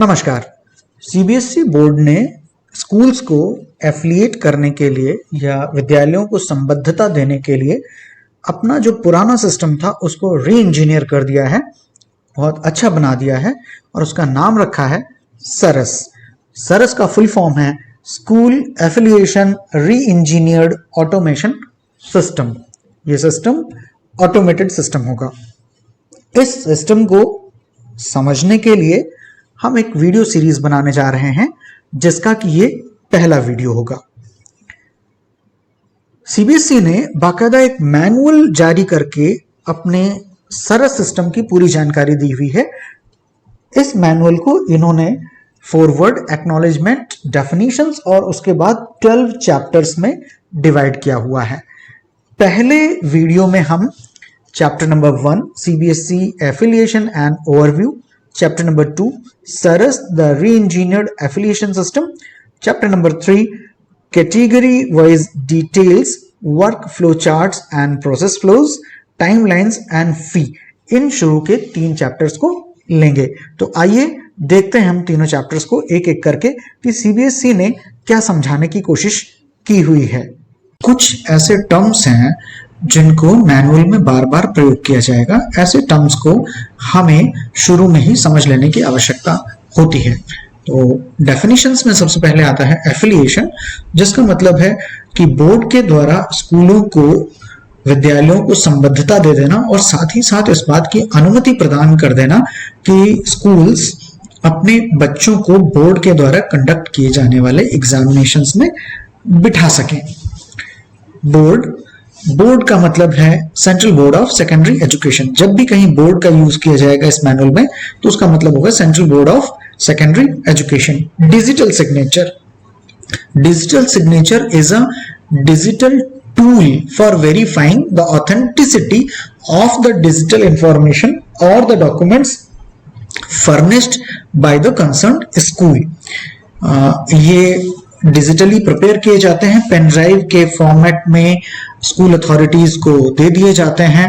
नमस्कार। CBSE board ने schools को एफिलिएट करने के लिए या विद्यालयों को संबद्धता देने के लिए अपना जो पुराना सिस्टम था उसको री इंजीनियर कर दिया है, बहुत अच्छा बना दिया है और उसका नाम रखा है सरस। सरस का फुल फॉर्म है school affiliation re engineered automation system. ये सिस्टम ऑटोमेटेड सिस्टम होगा। इस सिस्टम को समझने के लिए हम एक वीडियो सीरीज बनाने जा रहे हैं जिसका कि ये पहला वीडियो होगा। सीबीएसई ने बाकायदा एक मैनुअल जारी करके अपने सरस सिस्टम की पूरी जानकारी दी हुई है। इस मैनुअल को इन्होंने फॉरवर्ड, एक्नॉलेजमेंट, डेफिनेशंस और उसके बाद 12 चैप्टर्स में डिवाइड किया हुआ है। पहले वीडियो में हम chapter number 1 CBSE affiliation and overview, chapter number 2 Saras the re-engineered affiliation system, chapter number 3 category wise details, work flow charts and process flows, timelines and fee। इन शुरू के 3 चैप्टर्स को लेंगे। तो आइए देखते हैं हम तीनों चैप्टर्स को एक एक करके कि सीबीएसई ने क्या समझाने की कोशिश की हुई है। कुछ ऐसे टर्म्स हैं जिनको मैनुअल में बार बार प्रयोग किया जाएगा। ऐसे टर्म्स को हमें शुरू में ही समझ लेने की आवश्यकता होती है। तो डेफिनेशंस में सबसे पहले आता है एफिलिएशन, जिसका मतलब है कि बोर्ड के द्वारा स्कूलों को, विद्यालयों को संबद्धता दे देना और साथ ही साथ इस बात की अनुमति प्रदान कर देना कि स्कूल्स अपने बच्चों को बोर्ड के द्वारा कंडक्ट किए जाने वाले एग्जामिनेशंस में बिठा सकें। बोर्ड का मतलब है central board of secondary education. जब भी कहीं बोर्ड का यूज किया जाएगा इस मैनुअल में तो उसका मतलब होगा central board of secondary education. Digital signature is a digital tool for verifying the authenticity of the digital information और the documents furnished by the concerned school. ये डिजिटली प्रिपेयर किए जाते हैं, पेन ड्राइव के फॉर्मेट में school authorities को दे दिए जाते हैं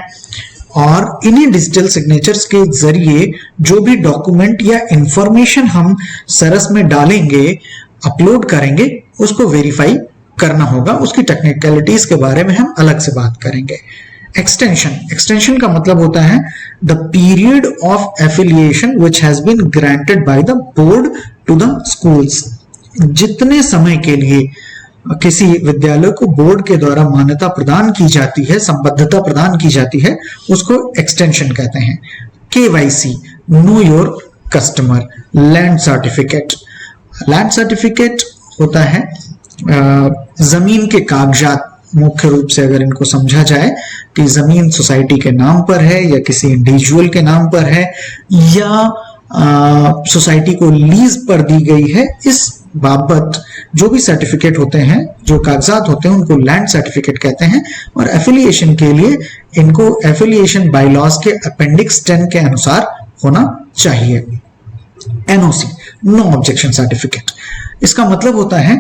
और इन्हीं डिजिटल सिग्नेचर्स के जरिए जो भी डॉक्यूमेंट या इंफॉर्मेशन हम सरस में डालेंगे, अपलोड करेंगे, उसको वेरीफाई करना होगा। उसकी टेक्निकलिटीज के बारे में हम अलग से बात करेंगे। एक्सटेंशन का मतलब होता है the period of affiliation which has been granted by the board to the schools. जितने समय के लिए किसी विद्यालय को बोर्ड के द्वारा मान्यता प्रदान की जाती है, संबद्धता प्रदान की जाती है, उसको एक्सटेंशन कहते हैं। KYC, no your customer. Land certificate होता है जमीन के कागजात। मुख्य रूप से अगर इनको समझा जाए कि जमीन सोसाइटी के नाम पर है या किसी इंडिविजुअल के नाम पर है या सोसाइटी को लीज पर दी गई है, इस बाबत जो भी सर्टिफिकेट होते हैं, जो कागजात होते हैं, उनको लैंड सर्टिफिकेट कहते हैं। और एफिलिएशन के लिए इनको एफिलिएशन बायलॉज के अपेंडिक्स 10 के अनुसार होना चाहिए। NOC, no objection certificate. इसका मतलब होता है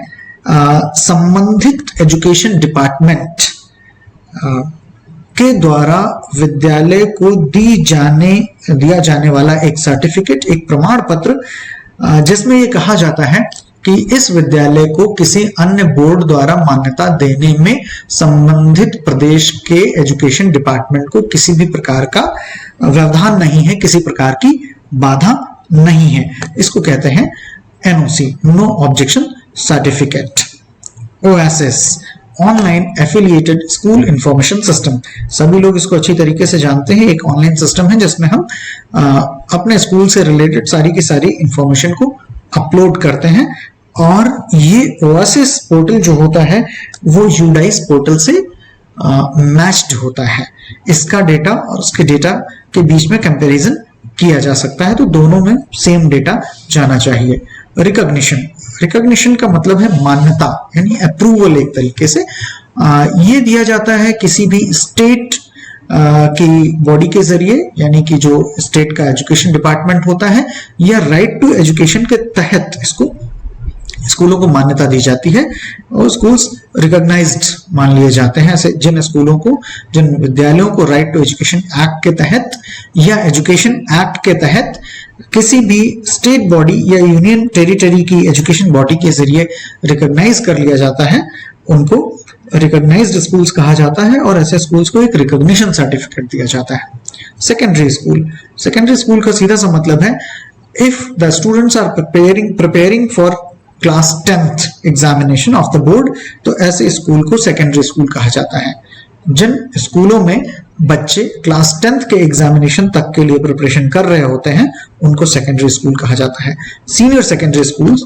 संबंधित एजुकेशन डिपार्टमेंट के द्वारा विद्यालय को दिया जाने वाला एक सर्टिफिकेट, एक प्रमाण पत्र, जिसमें यह कहा जाता है कि इस विद्यालय को किसी अन्य बोर्ड द्वारा मान्यता देने में संबंधित प्रदेश के एजुकेशन डिपार्टमेंट को किसी भी प्रकार का व्यवधान नहीं है, किसी प्रकार की बाधा नहीं है। इसको कहते हैं NOC, no objection certificate. OSS, online affiliated school information system. सभी लोग इसको अच्छी तरीके से जानते हैं। एक ऑनलाइन सिस्टम है जिसमें हम अपने स्कूल से रिलेटेड सारी की सारी इंफॉर्मेशन को अपलोड करते हैं और ये ओएसएस पोर्टल जो होता है वो यूडाइस पोर्टल से मैच्ड होता है। इसका डेटा और उसके डेटा के बीच में कंपैरिजन किया जा सकता है, तो दोनों में सेम डेटा जाना चाहिए। रिकॉग्निशन का मतलब है मान्यता, यानी अप्रूवल। एक तरीके से ये दिया जाता है किसी भी स्टेट की बॉडी के जरिए, यानी कि जो स्टेट का एजुकेशन डिपार्टमेंट होता है, या राइट टू एजुकेशन के तहत इसको स्कूलों को मान्यता दी जाती है और स्कूल्स रिकॉग्नाइज्ड मान लिए जाते हैं। ऐसे जिन स्कूलों को, जिन विद्यालयों को राइट टू एजुकेशन एक्ट के तहत या एजुकेशन एक्ट के तहत किसी भी स्टेट बॉडी या यूनियन टेरिटरी की एजुकेशन बॉडी के जरिए रिकॉग्नाइज कर लिया जाता है, उनको रिकॉग्नाइज्ड स्कूल्स कहा जाता है और ऐसे स्कूल्स को एक रिकॉग्निशन सर्टिफिकेट दिया जाता है। सेकेंडरी स्कूल का सीधा सा मतलब है if the students are preparing for class 10th examination of the board, तो ऐसे स्कूल को सेकेंडरी स्कूल कहा जाता है। जिन स्कूलों में बच्चे क्लास 10th के एग्जामिनेशन तक के लिए प्रिपरेशन कर रहे होते हैं उनको सेकेंडरी स्कूल कहा जाता है। सीनियर सेकेंडरी स्कूल्स,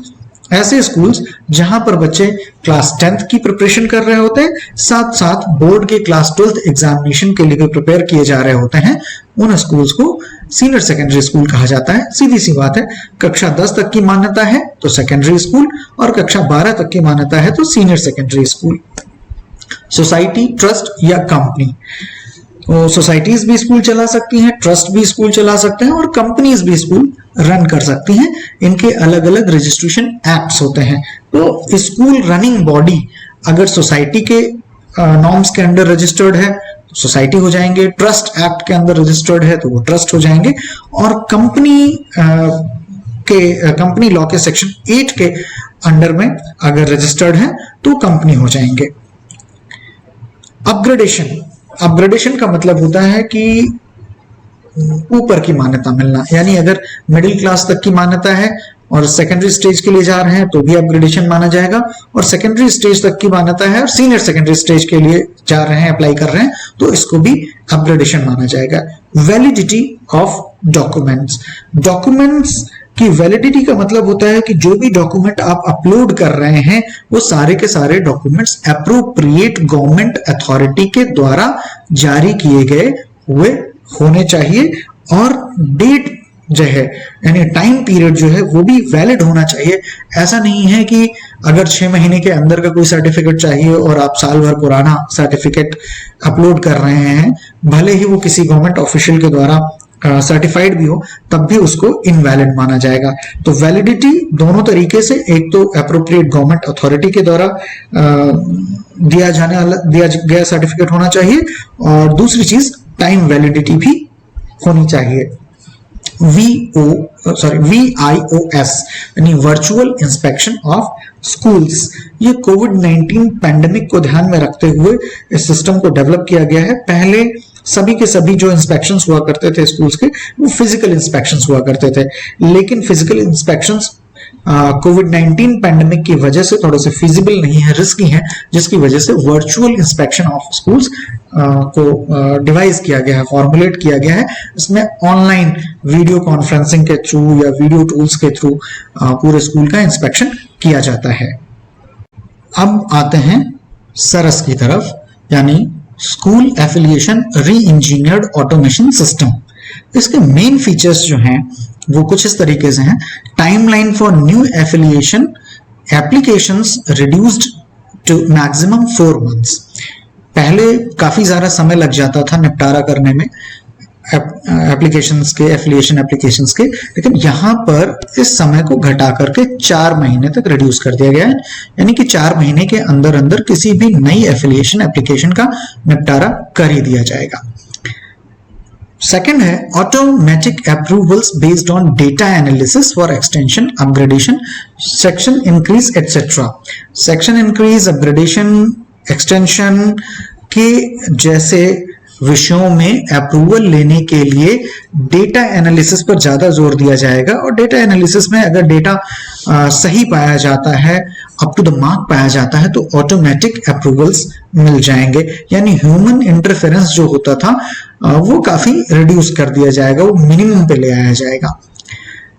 ऐसे स्कूल्स जहां पर बच्चे क्लास 10th की प्रिपरेशन कर रहे होते हैं, साथ साथ बोर्ड के क्लास 12th एग्जामिनेशन के लिए भी प्रिपेयर किए जा रहे होते हैं, उन स्कूल्स को सीनियर सेकेंडरी स्कूल कहा जाता है। सीधी सी बात है, कक्षा 10 तक की मान्यता है तो सेकेंडरी स्कूल, और कक्षा 12 तक की मान्यता है तो senior secondary school. Society, trust या कंपनी, सोसाइटीज भी स्कूल चला सकती हैं, ट्रस्ट भी स्कूल चला सकते हैं और कंपनीज भी स्कूल रन कर सकती हैं। इनके अलग अलग रजिस्ट्रेशन एक्ट्स होते हैं। तो स्कूल रनिंग बॉडी अगर सोसाइटी के नॉर्म्स के अंडर रजिस्टर्ड है तो सोसाइटी हो जाएंगे, ट्रस्ट एक्ट के अंदर रजिस्टर्ड है तो वो ट्रस्ट हो जाएंगे, और कंपनी लॉ के सेक्शन 8 के अंडर में अगर रजिस्टर्ड है तो कंपनी हो जाएंगे। अपग्रेडेशन का मतलब होता है कि ऊपर की मान्यता मिलना, यानी अगर मिडिल क्लास तक की मान्यता है और सेकेंडरी स्टेज के लिए जा रहे हैं तो भी अपग्रेडेशन माना जाएगा, और सेकेंडरी स्टेज तक की मान्यता है और सीनियर सेकेंडरी स्टेज के लिए जा रहे हैं, अप्लाई कर रहे हैं, तो इसको भी अपग्रेडेशन माना जाएगा। वैलिडिटी ऑफ डॉक्यूमेंट्स की वैलिडिटी का मतलब होता है कि जो भी डॉक्यूमेंट आप अपलोड कर रहे हैं वो सारे के सारे डॉक्यूमेंट्स एप्रोप्रिएट गवर्नमेंट अथॉरिटी के द्वारा जारी किए गए हुए होने चाहिए, और डेट जो है यानी टाइम पीरियड जो है वो भी वैलिड होना चाहिए। ऐसा नहीं है कि अगर 6 महीने के अंदर का कोई सर्टिफिकेट चाहिए और आप साल भर पुराना सर्टिफिकेट अपलोड कर रहे हैं, भले ही वो किसी गवर्नमेंट ऑफिशियल के द्वारा सर्टिफाइड भी हो, तब भी उसको इनवैलिड माना जाएगा। तो वैलिडिटी दोनों तरीके से, एक तो एप्रोप्रिएट गवर्नमेंट अथॉरिटी के द्वारा दिया गया सर्टिफिकेट होना चाहिए, और दूसरी चीज टाइम वैलिडिटी भी होनी चाहिए। VIOS यानी वर्चुअल इंस्पेक्शन ऑफ स्कूल्स, ये कोविड-19 पैंडेमिक को ध्यान में रखते हुए इस सिस्टम को डेवलप किया गया है। पहले सभी के सभी जो इंस्पेक्शंस हुआ करते थे स्कूल्स के, वो फिजिकल इंस्पेक्शंस हुआ करते थे, लेकिन फिजिकल इंस्पेक्शंस कोविड-19 पैंडेमिक की वजह से थोड़े से फिजिबल नहीं है, रिस्की है, जिसकी वजह से वर्चुअल इंस्पेक्शन ऑफ स्कूल्स को डिवाइस किया गया है, फॉर्मुलेट किया गया है। इसमें ऑनलाइन वीडियो कॉन्फ्रेंसिंग के थ्रू या वीडियो टूल्स के थ्रू पूरे स्कूल का इंस्पेक्शन किया जाता है। अब आते हैं सरस की तरफ, यानी school affiliation re engineered automation system. इसके मेन फीचर्स जो हैं वो कुछ इस तरीके से हैं। Timeline for new affiliation applications reduced to maximum 4 months। पहले काफी ज्यादा समय लग जाता था निपटारा करने में एप्लीकेशंस के, एफिलिएशन एप्लीकेशंस के, लेकिन यहां पर इस समय को घटा करके 4 महीने तक रिड्यूस कर दिया गया है, यानी कि 4 महीने के अंदर अंदर किसी भी नई एफिलिएशन एप्लीकेशन का निपटारा कर ही दिया जाएगा। सेकंड है automatic approvals based on data analysis for extension, upgradation, section increase etcetera. Section increase, upgradation, extension के जैसे विषयों में अप्रूवल लेने के लिए डेटा एनालिसिस पर ज्यादा जोर दिया जाएगा, और डेटा एनालिसिस में अगर डेटा सही पाया जाता है, अप टू द मार्क पाया जाता है, तो ऑटोमेटिक अप्रूवल्स मिल जाएंगे, यानी ह्यूमन इंटरफेरेंस जो होता था वो काफी रिड्यूस कर दिया जाएगा, वो मिनिमम पे ले आया जाएगा।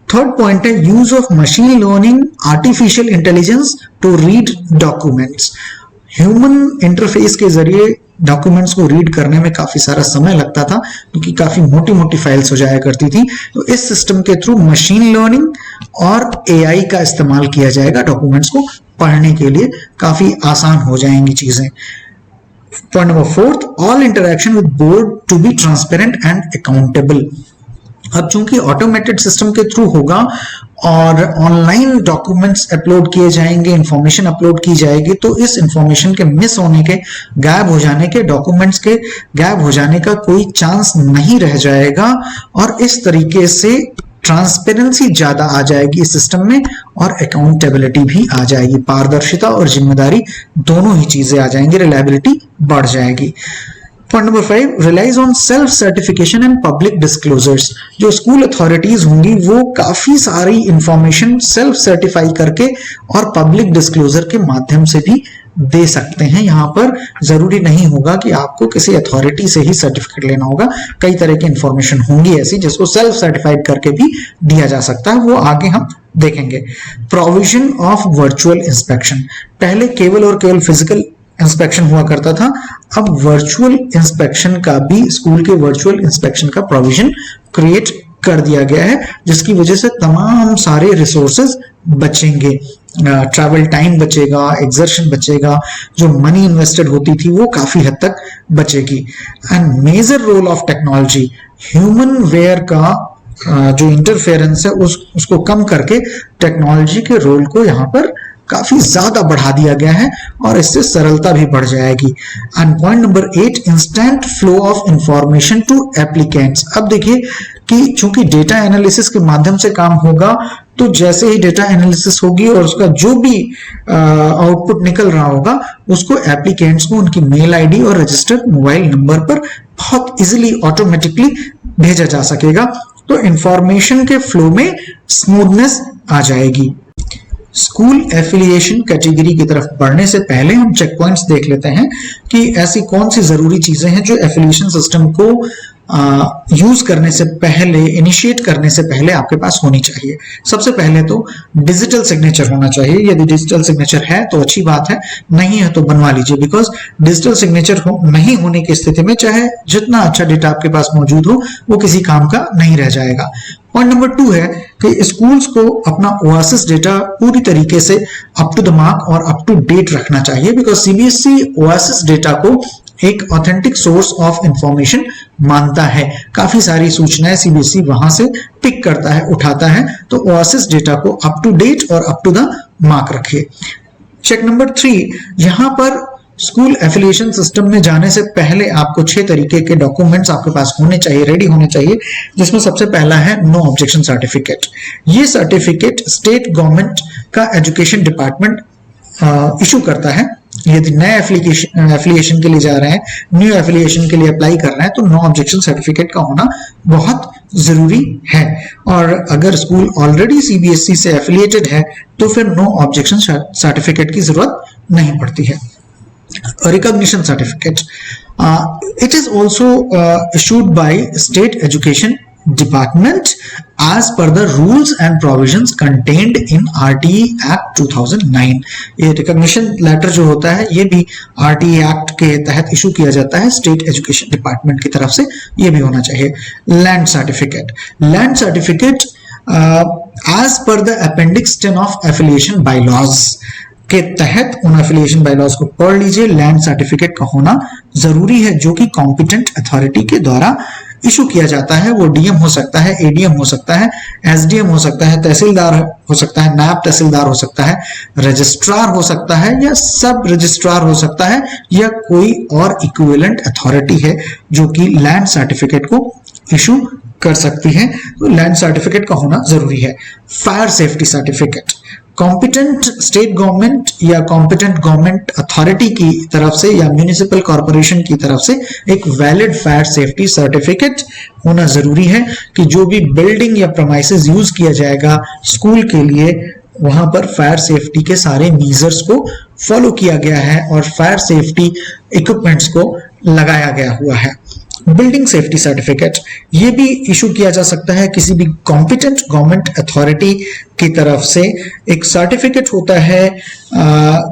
थर्ड पॉइंट है use of machine learning artificial intelligence to read documents. Human interface के जरिए डॉक्यूमेंट्स को रीड करने में काफी सारा समय लगता था, क्योंकि काफी मोटी मोटी फाइल्स हो जाया करती थी। तो इस सिस्टम के थ्रू मशीन लर्निंग और एआई का इस्तेमाल किया जाएगा, डॉक्यूमेंट्स को पढ़ने के लिए काफी आसान हो जाएंगी चीजें। Point number 4, all interaction with board to be transparent and accountable. अब चूंकि ऑटोमेटेड सिस्टम के थ्रू होगा और ऑनलाइन डॉक्यूमेंट्स अपलोड किए जाएंगे, इंफॉर्मेशन अपलोड की जाएगी, तो इस इंफॉर्मेशन के मिस होने के, गायब हो जाने के, डॉक्यूमेंट्स के गायब हो जाने का कोई चांस नहीं रह जाएगा, और इस तरीके से ट्रांसपेरेंसी ज्यादा आ जाएगी इस सिस्टम में और अकाउंटेबिलिटी भी आ जाएगी, पारदर्शिता और जिम्मेदारी दोनों ही चीजें आ जाएंगी, रिलायबिलिटी बढ़ जाएगी। Point number 5, relies on self certification and public disclosures. जो स्कूल अथॉरिटीज होंगी वो काफी सारी इंफॉर्मेशन सेल्फ सर्टिफाई करके और पब्लिक डिस्क्लोजर के माध्यम से भी दे सकते हैं। यहाँ पर जरूरी नहीं होगा कि आपको किसी अथॉरिटी से ही सर्टिफिकेट लेना होगा, कई तरह की इंफॉर्मेशन होंगी ऐसी जिसको सेल्फ सर्टिफाइड करके भी दिया जा सकता है, वो आगे हम देखेंगे। प्रोविजन ऑफ वर्चुअल इंस्पेक्शन, पहले केवल और केवल फिजिकल इंस्पेक्शन हुआ करता था, अब वर्चुअल इंस्पेक्शन का भी, स्कूल के वर्चुअल इंस्पेक्शन का प्रोविजन क्रिएट कर दिया गया है, जिसकी वजह से तमाम सारे रिसोर्सेज बचेंगे, ट्रैवल टाइम बचेगा, एक्सर्शन बचेगा, जो मनी इन्वेस्टेड होती थी वो काफी हद तक बचेगी। And major role of technology, human ware का जो इंटरफेरेंस है उसको कम करके टेक्नोलॉजी के रोल को यहाँ पर काफी ज्यादा बढ़ा दिया गया है और इससे सरलता भी बढ़ जाएगी। And point number 8, instant flow of information to applicants. अब देखिए कि चूंकि डेटा एनालिसिस के माध्यम से काम होगा, तो जैसे ही डेटा एनालिसिस होगी और उसका जो भी आउटपुट निकल रहा होगा उसको एप्लीकेंट्स को उनकी मेल आईडी और रजिस्टर्ड मोबाइल नंबर पर बहुत इजीली ऑटोमेटिकली भेजा जा सकेगा, तो इंफॉर्मेशन के फ्लो में स्मूथनेस आ जाएगी। स्कूल एफिलिएशन कैटेगरी की तरफ बढ़ने से पहले हम चेक पॉइंट्स देख लेते हैं कि ऐसी कौन सी जरूरी चीजें हैं जो एफिलिएशन सिस्टम को यूज करने से पहले, इनिशिएट करने से पहले आपके पास होनी चाहिए। सबसे पहले तो डिजिटल सिग्नेचर होना चाहिए। यदि डिजिटल सिग्नेचर है तो अच्छी बात है, नहीं है तो बनवा लीजिए, बिकॉज डिजिटल सिग्नेचर नहीं होने की स्थिति में चाहे जितना अच्छा डेटा आपके पास मौजूद हो वो किसी काम का नहीं रह जाएगा। पॉइंट नंबर 2 है कि स्कूल्स को अपना ओएसिस डेटा पूरी तरीके से अप टू द मार्क और अप टू डेट रखना चाहिए, बिकॉज सीबीएसई ओएसिस डेटा को एक ऑथेंटिक सोर्स ऑफ इंफॉर्मेशन मानता है। काफी सारी सूचनाएं सीबीएसई वहां से पिक करता है, उठाता है, तो ओएसिस डेटा को अप टू डेट और अप टू द मार्क रखिए। चेक नंबर 3, यहां पर स्कूल एफिलिएशन सिस्टम में जाने से पहले आपको 6 तरीके के डॉक्यूमेंट्स आपके पास होने चाहिए, रेडी होने चाहिए, जिसमें सबसे पहला है नो ऑब्जेक्शन सर्टिफिकेट। ये सर्टिफिकेट स्टेट गवर्नमेंट का एजुकेशन डिपार्टमेंट इशू करता है। यदि नए एफिलिएशन के लिए जा रहे हैं, न्यू एफिलिएशन के लिए अप्लाई कर रहे हैं, तो नो ऑब्जेक्शन सर्टिफिकेट का होना बहुत जरूरी है। और अगर स्कूल ऑलरेडी सीबीएसई से एफिलिएटेड है तो फिर नो ऑब्जेक्शन सर्टिफिकेट की जरूरत नहीं पड़ती है। Recognition certificate, it is also issued by state education department as per the rules and provisions contained in RTE Act 2009। ये रिकॉग्निशन लेटर जो होता है ये भी RTE एक्ट के तहत इशू किया जाता है स्टेट एजुकेशन डिपार्टमेंट की तरफ से, ये भी होना चाहिए। Land certificate, land certificate as per the appendix 10 of affiliation bylaws के तहत उन एफिलिएशन बायलॉज को पढ़ लीजिए। लैंड सर्टिफिकेट का होना जरूरी है, जो कि कॉम्पिटेंट अथॉरिटी के द्वारा इशू किया जाता है। वो डीएम हो सकता है, एडीएम हो सकता है, एसडीएम हो सकता है, तहसीलदार हो सकता है, नायब तहसीलदार हो सकता है, रजिस्ट्रार हो सकता है, या सब रजिस्ट्रार हो सकता है, या कोई और इक्विवेलेंट अथॉरिटी है जो कि लैंड सर्टिफिकेट को इशू कर सकती है। तो लैंड सर्टिफिकेट का होना जरूरी है। Fire safety certificate, competent state government या कॉम्पिटेंट गवर्नमेंट अथॉरिटी की तरफ से या म्यूनिसिपल कॉर्पोरेशन की तरफ से एक वैलिड फायर सेफ्टी सर्टिफिकेट होना जरूरी है कि जो भी बिल्डिंग या प्रेमाइसेस यूज किया जाएगा स्कूल के लिए, वहां पर फायर सेफ्टी के सारे मीजर्स को फॉलो किया गया है और फायर सेफ्टी इक्विपमेंट्स को लगाया गया हुआ है। बिल्डिंग सेफ्टी सर्टिफिकेट, ये भी इशू किया जा सकता है किसी भी कॉम्पिटेंट गवर्नमेंट अथॉरिटी की तरफ से। एक सर्टिफिकेट होता है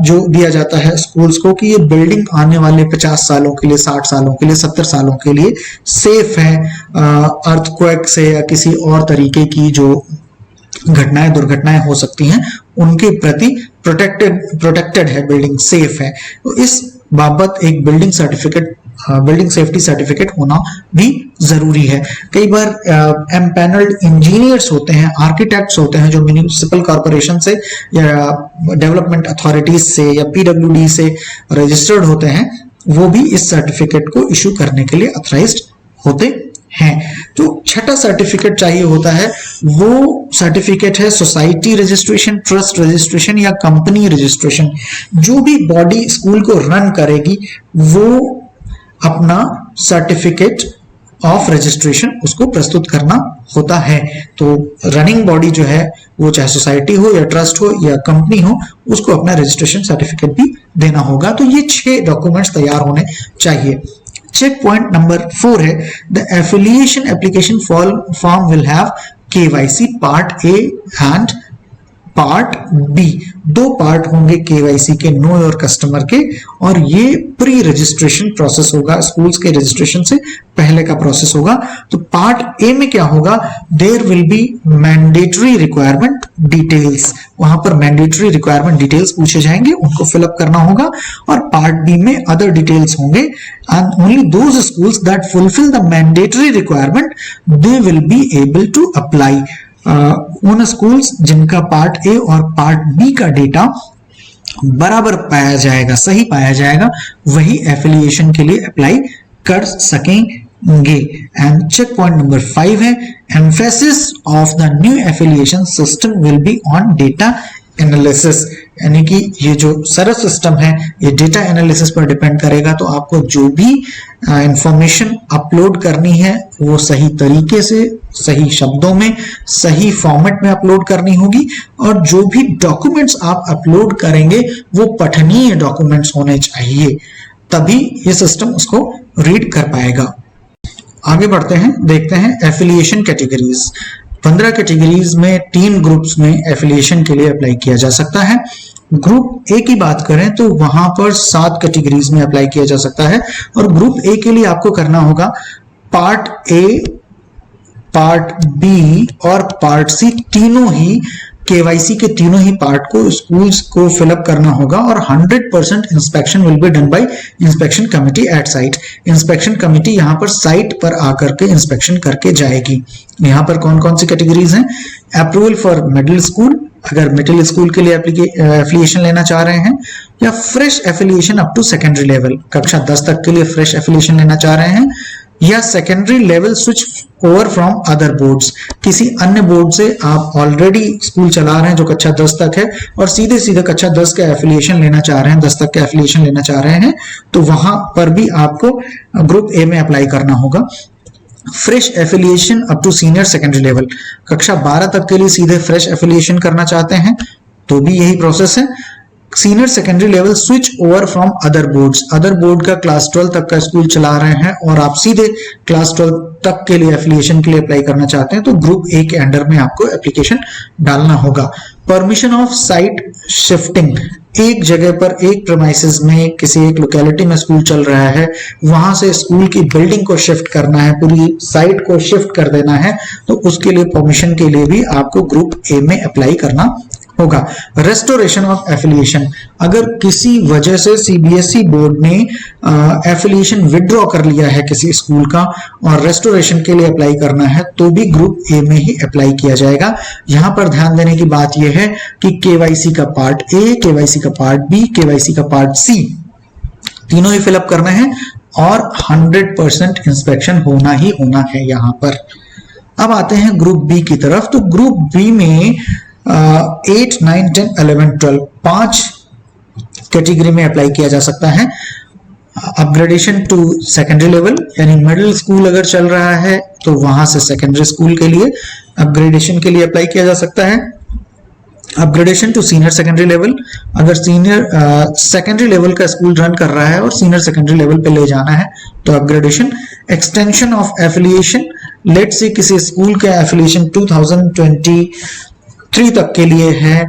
जो दिया जाता है स्कूल्स को कि ये बिल्डिंग आने वाले 50 सालों के लिए, 60 सालों के लिए, 70 सालों के लिए सेफ है, अर्थक्वेक से या किसी और तरीके की जो घटनाएं दुर्घटनाएं हो सकती हैं उनके प्रति प्रोटेक्टेड है, बिल्डिंग सेफ है। तो इस बाबत एक building certificate, building safety certificate होना भी जरूरी है। कई बार एम्पैनल्ड इंजीनियर्स होते हैं, आर्किटेक्ट्स होते हैं जो म्युनिसिपल कॉर्पोरेशन से या डेवलपमेंट अथॉरिटीज से या पीडब्ल्यूडी से रजिस्टर्ड होते हैं, वो भी इस सर्टिफिकेट को इशू करने के लिए ऑथराइज्ड होते हैं। जो छठा सर्टिफिकेट चाहिए होता है वो सर्टिफिकेट है सोसाइटी रजिस्ट्रेशन, ट्रस्ट रजिस्ट्रेशन या कंपनी रजिस्ट्रेशन। जो भी बॉडी स्कूल को रन करेगी वो अपना सर्टिफिकेट ऑफ रजिस्ट्रेशन उसको प्रस्तुत करना होता है। तो रनिंग बॉडी जो है वो चाहे सोसाइटी हो या ट्रस्ट हो या कंपनी हो, उसको अपना रजिस्ट्रेशन सर्टिफिकेट भी देना होगा। तो ये 6 डॉक्यूमेंट्स तैयार होने चाहिए। चेक पॉइंट नंबर 4 है the affiliation application form will have KYC part A and part B. 2 part होंगे केवाईसी के, नो योर कस्टमर के, और ये प्री रजिस्ट्रेशन प्रोसेस होगा, स्कूल्स के रजिस्ट्रेशन से पहले का प्रोसेस होगा। तो पार्ट ए में क्या होगा, there will be mandatory requirement details, वहां पर मैंडेटरी रिक्वायरमेंट डिटेल्स पूछे जाएंगे, उनको फिलअप करना होगा। और पार्ट बी में अदर डिटेल्स होंगे and only those schools that fulfil the mandatory requirement they will be able to apply. उन स्कूल्स जिनका पार्ट ए और पार्ट बी का डेटा बराबर पाया जाएगा, सही पाया जाएगा, वही एफिलिएशन के लिए अप्लाई कर सकेंगे। एंड चेक पॉइंट नंबर 5 है emphasis of the new affiliation system will be on data analysis, यानी कि ये जो सारा सिस्टम है ये डेटा एनालिसिस पर डिपेंड करेगा। तो आपको जो भी इंफॉर्मेशन अपलोड करनी है वो सही तरीके से, सही शब्दों में, सही फॉर्मेट में अपलोड करनी होगी, और जो भी डॉक्यूमेंट्स आप अपलोड करेंगे वो पठनीय डॉक्यूमेंट्स होने चाहिए, तभी ये सिस्टम उसको रीड कर पाएगा। आगे बढ़ते हैं, देखते हैं एफिलिएशन कैटेगरीज। 15 कैटेगरीज में 3 ग्रुप्स में एफिलिएशन के लिए अप्लाई किया जा सकता है। ग्रुप ए की बात करें तो वहां पर 7 कैटेगरीज में अप्लाई किया जा सकता है, और ग्रुप ए के लिए आपको करना होगा पार्ट ए, पार्ट बी और पार्ट सी, तीनों ही केवाईसी के तीनों ही पार्ट को स्कूल्स को फिलअप करना होगा। और 100% inspection will be done by inspection committee at site. Inspection committee यहाँ पर साइट पर आकर के इंस्पेक्शन करके जाएगी। यहाँ पर कौन कौन सी कैटेगरीज हैं, अप्रूवल फॉर मिडिल स्कूल, अगर मिडिल स्कूल के लिए एफिलिएशन लेना चाह रहे हैं, या fresh affiliation up to secondary level, कक्षा 10 तक के लिए फ्रेश एफिलिएशन लेना चाह रहे हैं, या secondary level switch over from other boards, किसी अन्य बोर्ड से आप ऑलरेडी स्कूल चला रहे हैं जो कक्षा 10 तक है और सीधे सीधे कक्षा 10 का एफिलिएशन लेना चाह रहे हैं, 10 तक का एफिलिएशन लेना चाह रहे हैं, तो वहां पर भी आपको ग्रुप ए में अप्लाई करना होगा। Fresh affiliation up to senior secondary level, कक्षा 12 तक के लिए सीधे फ्रेश एफिलिएशन करना चाहते हैं तो भी यही प्रोसेस है। Senior secondary level switch over from other boards, other board का क्लास 12 तक का स्कूल चला रहे हैं और आप सीधे क्लास 12 तक के लिए एफिलिएशन के लिए अप्लाई करना चाहते हैं तो ग्रुप ए के अंडर में आपको एप्लीकेशन डालना होगा। परमिशन ऑफ साइट शिफ्टिंग, एक जगह पर एक प्रेमाइसेस में किसी एक लोकेलिटी में स्कूल चल रहा है, वहां से स्कूल की बिल्डिंग को शिफ्ट करना है, पूरी साइट को शिफ्ट कर देना है, तो उसके लिए परमिशन के लिए भी आपको ग्रुप ए में अप्लाई करना होगा। रेस्टोरेशन ऑफ एफिलिएशन, अगर किसी वजह से सीबीएसई बोर्ड ने एफिलिएशन विड्रॉ कर लिया है किसी स्कूल का और रेस्टोरेशन के लिए अप्लाई करना है तो भी ग्रुप ए में ही अप्लाई किया जाएगा। यहां पर ध्यान देने की बात यह है कि केवाईसी का पार्ट ए, केवाईसी का पार्ट बी, केवाईसी का पार्ट सी, तीनों ही फिलअप करना है और 100% इंस्पेक्शन होना ही होना है यहां पर। अब आते हैं ग्रुप बी की तरफ। तो ग्रुप बी में 8, 9, 10, 11, 12 5 कैटेगरी में अप्लाई किया जा सकता है। अपग्रेडेशन टू सेकेंडरी लेवल, यानी मिडिल स्कूल अगर चल रहा है तो वहां से सेकेंडरी स्कूल के लिए अपग्रेडेशन के लिए अप्लाई किया जा सकता है। Upgradation to senior secondary level, अगर सीनियर सेकेंडरी लेवल का स्कूल रन कर रहा है और सीनियर सेकेंडरी लेवल पे ले जाना है तो upgradation. Extension of affiliation, late से किसी स्कूल का एफिलिएशन 2023 तक के लिए है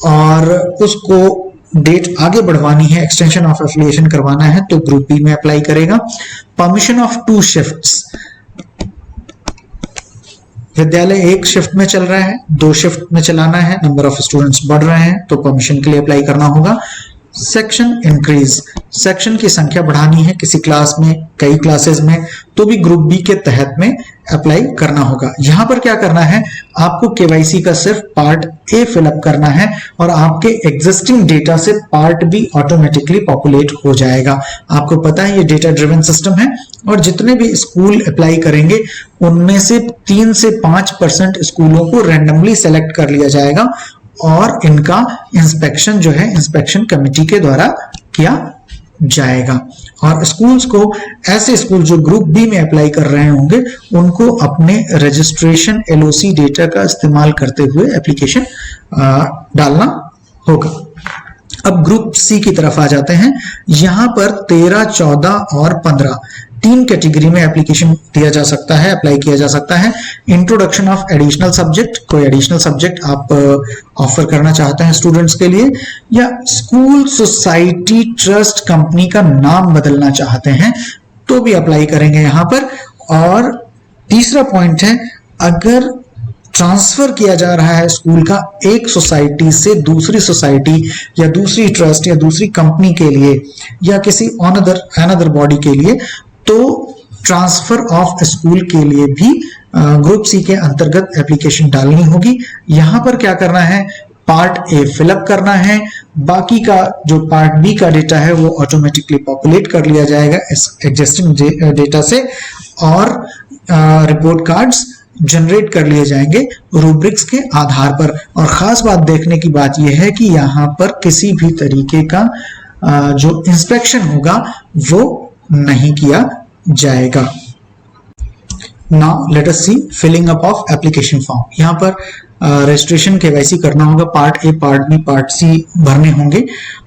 और उसको डेट आगे बढ़वानी है, एक्सटेंशन ऑफ एफिलिएशन करवाना है तो ग्रुप बी में अप्लाई करेगा। परमिशन ऑफ 2 शिफ्ट्स, विद्यालय एक शिफ्ट में चल रहा है, 2 शिफ्ट में चलाना है, नंबर ऑफ स्टूडेंट्स बढ़ रहे हैं तो परमिशन के लिए अप्लाई करना होगा। सेक्शन इंक्रीज, सेक्शन की संख्या बढ़ानी है किसी क्लास में, कई क्लासेस में, तो भी ग्रुप बी के तहत में अप्लाई करना होगा। यहां पर क्या करना है, आपको केवाईसी का सिर्फ पार्ट ए फिलअप करना है और आपके एग्जिस्टिंग डेटा से पार्ट बी ऑटोमेटिकली पॉपुलेट हो जाएगा। आपको पता है ये डेटा ड्रिवन सिस्टम है और जितने भी स्कूल अप्लाई करेंगे उनमें से 3 से 5% स्कूलों को रैंडमली सेलेक्ट कर लिया जाएगा और इनका इंस्पेक्शन जो है इंस्पेक्शन कमेटी के द्वारा किया जाएगा। और स्कूल्स को, ऐसे स्कूल जो ग्रुप बी में अप्लाई कर रहे होंगे, उनको अपने रजिस्ट्रेशन एलओसी डेटा का इस्तेमाल करते हुए एप्लीकेशन डालना होगा। अब ग्रुप सी की तरफ आ जाते हैं। यहां पर 13, 14 और 15 तीन कैटेगरी में एप्लीकेशन दिया जा सकता है, अप्लाई किया जा सकता है। इंट्रोडक्शन ऑफ एडिशनल सब्जेक्ट, कोई एडिशनल सब्जेक्ट आप ऑफर करना चाहते हैं स्टूडेंट्स के लिए, या स्कूल सोसाइटी ट्रस्ट कंपनी का नाम बदलना चाहते हैं तो भी अप्लाई करेंगे यहां पर। और तीसरा पॉइंट है, अगर ट्रांसफर किया जा रहा है स्कूल का एक सोसाइटी से दूसरी सोसाइटी या दूसरी ट्रस्ट या दूसरी कंपनी के लिए या किसी अनदर बॉडी के लिए, तो ट्रांसफर ऑफ स्कूल के लिए भी ग्रुप सी के अंतर्गत एप्लीकेशन डालनी होगी। यहां पर क्या करना है, पार्ट ए फिलअप करना है, बाकी का जो पार्ट बी का डेटा है वो ऑटोमेटिकली पॉपुलेट कर लिया जाएगा इस एग्जिस्टिंग डेटा से और रिपोर्ट कार्ड्स जनरेट कर लिए जाएंगे रूब्रिक्स के आधार पर। और खास बात देखने की बात यह है कि यहाँ पर किसी भी तरीके का जो इंस्पेक्शन होगा वो नहीं किया जाएगा। Now let us see filling up of application form. यहाँ पर रजिस्ट्रेशन केवाईसी करना होगा, part A, part B, part C भरने होंगे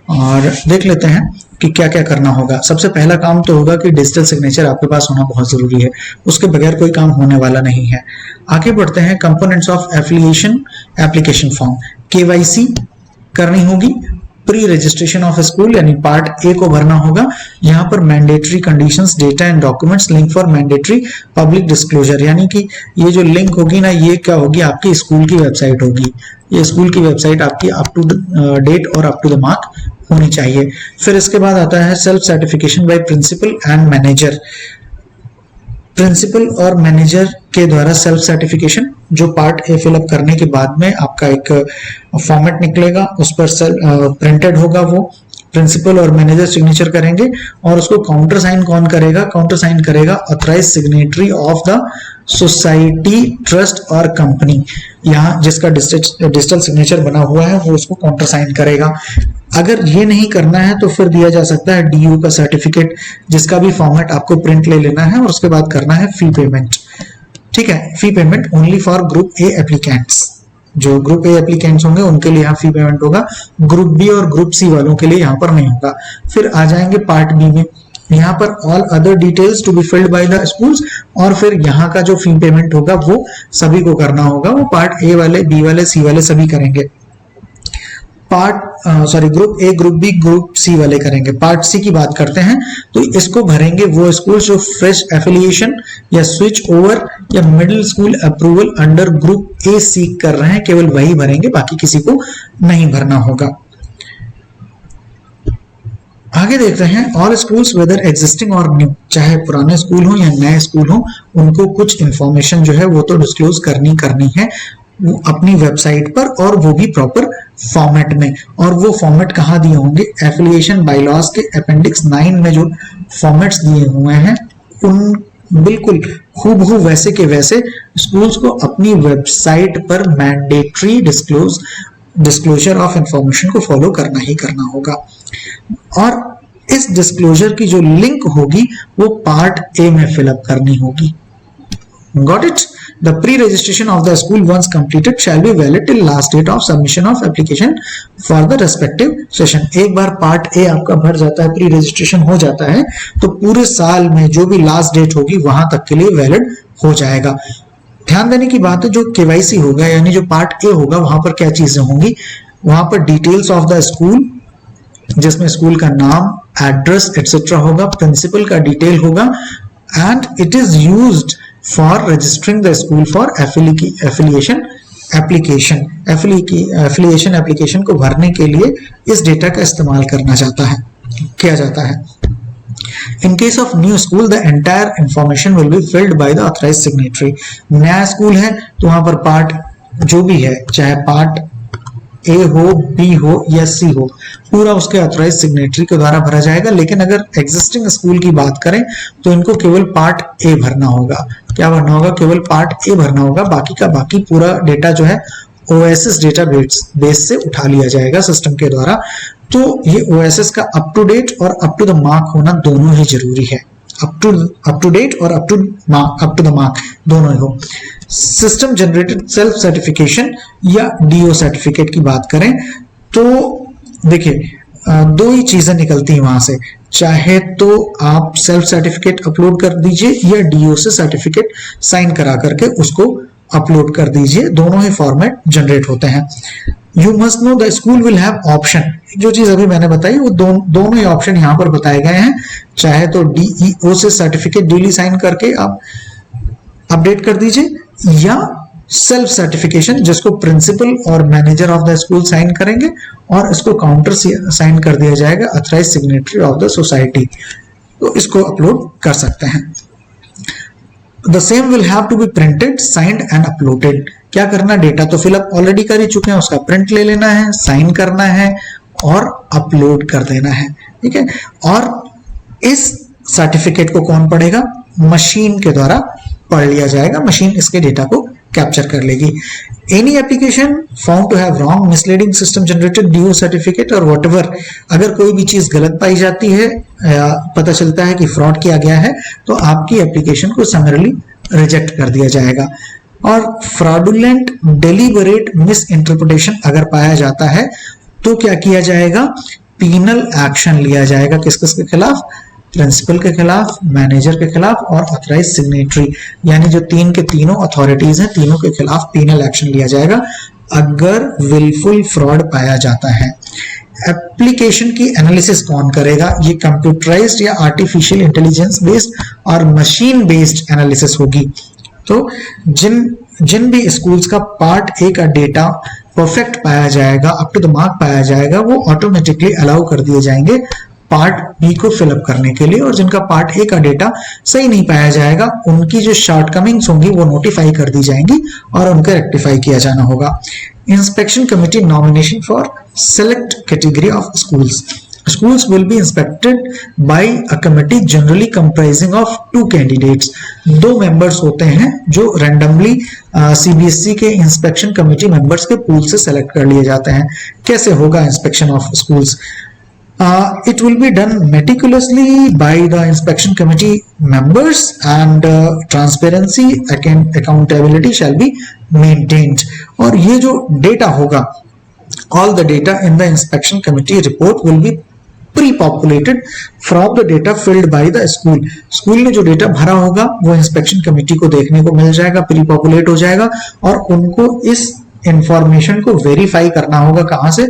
और देख लेते हैं कि क्या क्या करना होगा। सबसे पहला काम तो होगा कि डिजिटल सिग्नेचर आपके पास होना बहुत जरूरी है, उसके बगैर कोई काम होने वाला नहीं है। आगे बढ़ते हैं, components of affiliation application form. KYC करनी होगी, प्री रजिस्ट्रेशन ऑफ स्कूल यानी पार्ट ए को भरना होगा। यहाँ पर mandatory conditions, data and documents, link for mandatory public disclosure, यानी कि ये जो लिंक होगी ना, ये क्या होगी, आपकी स्कूल की वेबसाइट होगी। ये स्कूल की वेबसाइट आपकी अप टू डेट और अप टू द मार्क होनी चाहिए। फिर इसके बाद आता है self certification by principal and manager. Principal और मैनेजर के द्वारा सेल्फ सर्टिफिकेशन, जो पार्ट ए फिलअप करने के बाद में आपका एक फॉर्मेट निकलेगा, उस पर प्रिंटेड होगा, वो प्रिंसिपल और मैनेजर सिग्नेचर करेंगे और उसको काउंटर साइन कौन करेगा, काउंटर साइन करेगा authorise signatory of the society, trust और कंपनी। यहाँ जिसका डिजिटल सिग्नेचर बना हुआ है वो उसको काउंटर साइन करेगा। अगर ये नहीं करना है तो फिर दिया जा सकता है डीयू का सर्टिफिकेट, जिसका भी फॉर्मेट आपको प्रिंट ले लेना है और उसके बाद करना है फी पेमेंट। ठीक है, fee payment only for group A applicants. जो ग्रुप ए एप्लीकेंट्स होंगे उनके लिए यहाँ फी पेमेंट होगा, ग्रुप बी और ग्रुप सी वालों के लिए यहाँ पर नहीं होगा। फिर आ जाएंगे पार्ट बी में, यहाँ पर all other details to be filled by the schools, और फिर यहाँ का जो फी पेमेंट होगा वो सभी को करना होगा, वो पार्ट ए वाले, बी वाले, सी वाले सभी करेंगे। Group A, group B, group C वाले करेंगे। पार्ट सी की बात करते हैं तो इसको भरेंगे वो स्कूल जो फ्रेश एफिलिएशन या स्विच ओवर या middle school approval under group A seek कर रहे हैं, केवल वही भरेंगे, बाकी किसी को नहीं भरना होगा। आगे देखते हैं ऑल स्कूल्स वेदर एग्जिस्टिंग और न्यू, चाहे पुराने स्कूल हो या नए स्कूल हो, उनको कुछ इंफॉर्मेशन जो है वो तो डिस्क्लोज करनी है वो अपनी वेबसाइट पर, और वो भी प्रॉपर फॉर्मेट में। और वो फॉर्मेट कहाँ दिए होंगे, एफिलिएशन बायलॉज के अपेंडिक्स 9 में जो फॉर्मेट्स दिए हुए हैं उन बिल्कुल हूबहू वैसे के वैसे स्कूल्स को अपनी वेबसाइट पर मैंडेटरी डिस्क्लोजर ऑफ इंफॉर्मेशन को फॉलो करना ही करना होगा। और इस डिस्क्लोजर की जो लिंक होगी वो पार्ट ए में फिलअप करनी होगी। Got it? The pre-registration of the school once completed shall be valid till last date of submission of application for the respective session. एक बार पार्ट ए आपका भर जाता है, प्री रजिस्ट्रेशन हो जाता है, तो पूरे साल में जो भी लास्ट डेट होगी वहां तक के लिए वैलिड हो जाएगा। ध्यान देने की बात है, जो केवाईसी होगा यानी जो पार्ट ए होगा वहां पर क्या चीजें होंगी, वहां पर डिटेल्स ऑफ द स्कूल, जिसमें स्कूल का नाम, एड्रेस एटसेट्रा होगा, प्रिंसिपल का डिटेल होगा, and it is used for registering the school for affiliation application affiliation application को भरने के लिए इस डेटा का इस्तेमाल किया जाता है। In case of new school, the entire information will be filled by the authorized signatory. नया स्कूल है तो वहां पर पार्ट जो भी है, चाहे पार्ट ए हो, बी हो या सी हो, पूरा उसके ऑथराइज सिग्नेटरी के द्वारा भरा जाएगा। लेकिन अगर एग्जिस्टिंग स्कूल की बात करें तो इनको केवल पार्ट ए भरना होगा। क्या भरना होगा? केवल पार्ट ए भरना होगा। बाकी का बाकी पूरा डेटा जो है ओएसएस डेटाबेस से उठा लिया जाएगा सिस्टम के द्वारा। तो ये ओएसएस का अप टू डेट और अप टू द मार्क होना दोनों ही जरूरी है। अप टू डेट और अप टू द मार्क दोनों ही हो। सिस्टम जनरेटेड सेल्फ सर्टिफिकेशन या डीओ सर्टिफिकेट की बात करें तो देखिए दो ही चीजें निकलती हैं वहां से, चाहे तो आप सेल्फ सर्टिफिकेट अपलोड कर दीजिए या डीओ से सर्टिफिकेट साइन करा करके उसको अपलोड कर दीजिए। दोनों ही फॉर्मेट जनरेट होते हैं। You must know the school will have option, जो चीज अभी मैंने बताई वो दोनों ही ऑप्शन यहाँ पर बताए गए हैं। चाहे तो डीईओ से सर्टिफिकेट ड्यूली साइन करके आप अपडेट कर दीजिए या सेल्फ सर्टिफिकेशन जिसको प्रिंसिपल और manager of the school sign करेंगे और इसको काउंटर साइन कर दिया जाएगा authorise signatory of the society, तो इसको अपलोड कर सकते हैं। The same will have to be printed, signed and uploaded. क्या करना? डेटा तो फिलअप ऑलरेडी कर ही चुके हैं, उसका प्रिंट ले लेना है, साइन करना है और अपलोड कर देना है। ठीक है। और इस सर्टिफिकेट को कौन पढ़ेगा? मशीन के द्वारा पढ़ लिया जाएगा। मशीन इसके डेटा को कैप्चर कर लेगी। Any application found to have wrong, misleading, system generated DO certificate और व्हाटएवर, अगर कोई भी चीज गलत पाई जाती है, पता चलता है कि फ्रॉड किया गया है, तो आपकी एप्लीकेशन को समरली रिजेक्ट कर दिया जाएगा। और फ्रॉडुलेंट डेलिबरेट मिस इंटरप्रिटेशन अगर पाया जाता है तो क्या किया जाएगा? पीनल एक्शन लिया जाएगा। किस किस के खिलाफ? प्रिंसिपल के खिलाफ, मैनेजर के खिलाफ और ऑथराइज सिग्नेटरी, यानी जो तीन के तीनों अथॉरिटीज हैं, तीनों के खिलाफ पीनल एक्शन लिया जाएगा अगर विलफुल फ्रॉड पाया जाता है। एप्लीकेशन की एनालिसिस कौन करेगा? ये कंप्यूटराइज्ड या आर्टिफिशियल इंटेलिजेंस बेस्ड और मशीन बेस्ड एनालिसिस होगी। तो जिन भी स्कूल्स का पार्ट ए का डेटा परफेक्ट पाया जाएगा, अप टू द मार्क पाया जाएगा, वो ऑटोमेटिकली अलाउ कर दिए जाएंगे पार्ट बी को फिलअप करने के लिए। और जिनका पार्ट ए का डेटा सही नहीं पाया जाएगा, उनकी जो शॉर्टकमिंग्स होंगी वो नोटिफाई कर दी जाएंगी और उनका रेक्टिफाई किया जाना होगा। Inspection committee nomination for select category of schools. Schools will be inspected by a committee generally comprising of 2 candidates. 2 members होते हैं जो randomly CBSE के inspection committee members के pool से select कर लिए जाते हैं। कैसे होगा inspection of schools? It will be done meticulously by the inspection committee members and transparency accountability shall be maintained. और ये जो data होगा, all the data in the inspection committee report will be pre-populated from the data filled by the school. School ने जो data भरा होगा वो inspection committee को देखने को मिल जाएगा, प्री पॉपुलेट हो जाएगा और उनको इस इंफॉर्मेशन को वेरीफाई करना होगा। कहां से?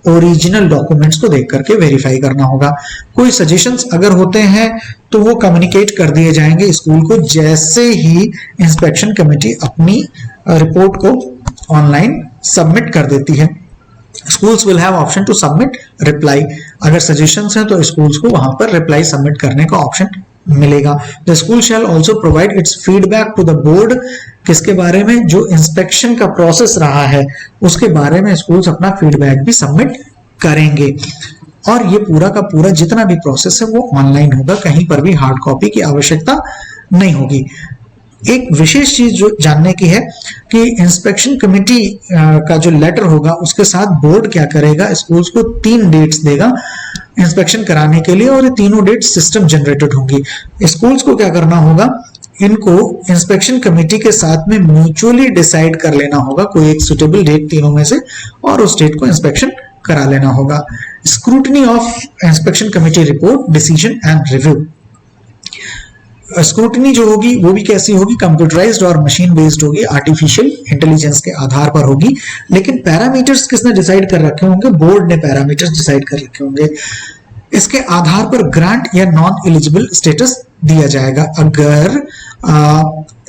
ओरिजिनल डॉक्यूमेंट्स को देख करके वेरीफाई करना होगा। कोई सजेशंस अगर होते हैं तो वो कम्युनिकेट कर दिए जाएंगे स्कूल को जैसे ही इंस्पेक्शन कमेटी अपनी रिपोर्ट को ऑनलाइन सबमिट कर देती है। Schools will have option to submit reply. अगर suggestions हैं तो schools को वहां पर reply submit करने का option मिलेगा। The school shall also provide its feedback to the board. किसके बारे में? जो inspection का process रहा है उसके बारे में schools अपना feedback भी submit करेंगे। और ये पूरा का पूरा जितना भी process है वो online होगा, कहीं पर भी hard copy की आवश्यकता नहीं होगी। एक विशेष चीज जो जानने की है कि इंस्पेक्शन कमेटी का जो लेटर होगा उसके साथ बोर्ड क्या करेगा? स्कूल्स को 3 डेट्स देगा इंस्पेक्शन कराने के लिए और ये तीनों डेट सिस्टम जनरेटेड होंगी। स्कूल्स को क्या करना होगा? इनको इंस्पेक्शन कमेटी के साथ में म्यूचुअली डिसाइड कर लेना होगा कोई एक सुटेबल डेट तीनों में से और उस डेट को इंस्पेक्शन करा लेना होगा। Scrutiny of inspection committee report, decision and review. Scrutiny जो होगी वो भी कैसी होगी? कंप्यूटराइज्ड और मशीन बेस्ड होगी, आर्टिफिशियल इंटेलिजेंस के आधार पर होगी। लेकिन पैरामीटर्स किसने डिसाइड कर रखे होंगे? बोर्ड ने पैरामीटर्स डिसाइड कर रखे होंगे। इसके आधार पर ग्रांट या नॉन एलिजिबल स्टेटस दिया जाएगा। अगर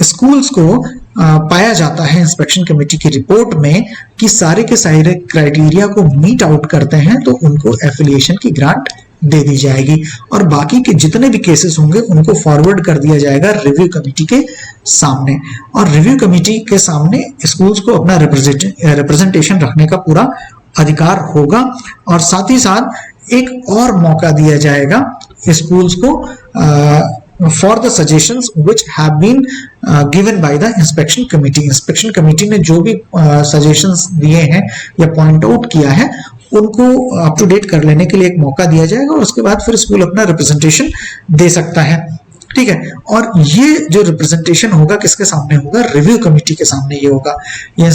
स्कूल्स को पाया जाता है इंस्पेक्शन कमेटी की रिपोर्ट में कि सारे के सारे क्राइटेरिया को मीट आउट करते हैं, तो उनको एफिलिएशन की ग्रांट दे दी जाएगी और बाकी के जितने भी केसेस होंगे उनको फॉरवर्ड कर दिया जाएगा रिव्यू कमेटी के सामने, और रिव्यू कमेटी के सामने स्कूल्स को अपना रिप्रेजेंटेशन रखने का पूरा अधिकार होगा। और साथ ही साथ एक और मौका दिया जाएगा स्कूल्स को for the suggestions which have been given by the inspection committee. Inspection committee ने जो भी सजेशंस दिए हैं या पॉइंट आउट किया है उनको अप टू डेट कर लेने के लिए एक मौका दिया जाएगा और उसके बाद फिर स्कूल अपना रिप्रेजेंटेशन दे सकता है। ठीक है, और ये जो रिप्रेजेंटेशन होगा किसके सामने होगा? रिव्यू कमेटी के सामने ये होगा। ये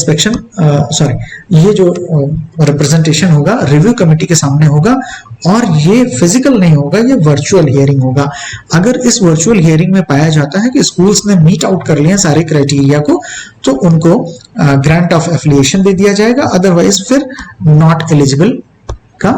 ये जो रिप्रेजेंटेशन होगा रिव्यू कमेटी के सामने होगा और ये फिजिकल नहीं होगा, ये वर्चुअल हियरिंग होगा। अगर इस वर्चुअल हियरिंग में पाया जाता है कि स्कूल्स ने मीट आउट कर लिए सारे क्राइटेरिया को, तो उनको ग्रांट ऑफ एफिलिएशन दे दिया जाएगा, अदरवाइज फिर नॉट एलिजिबल का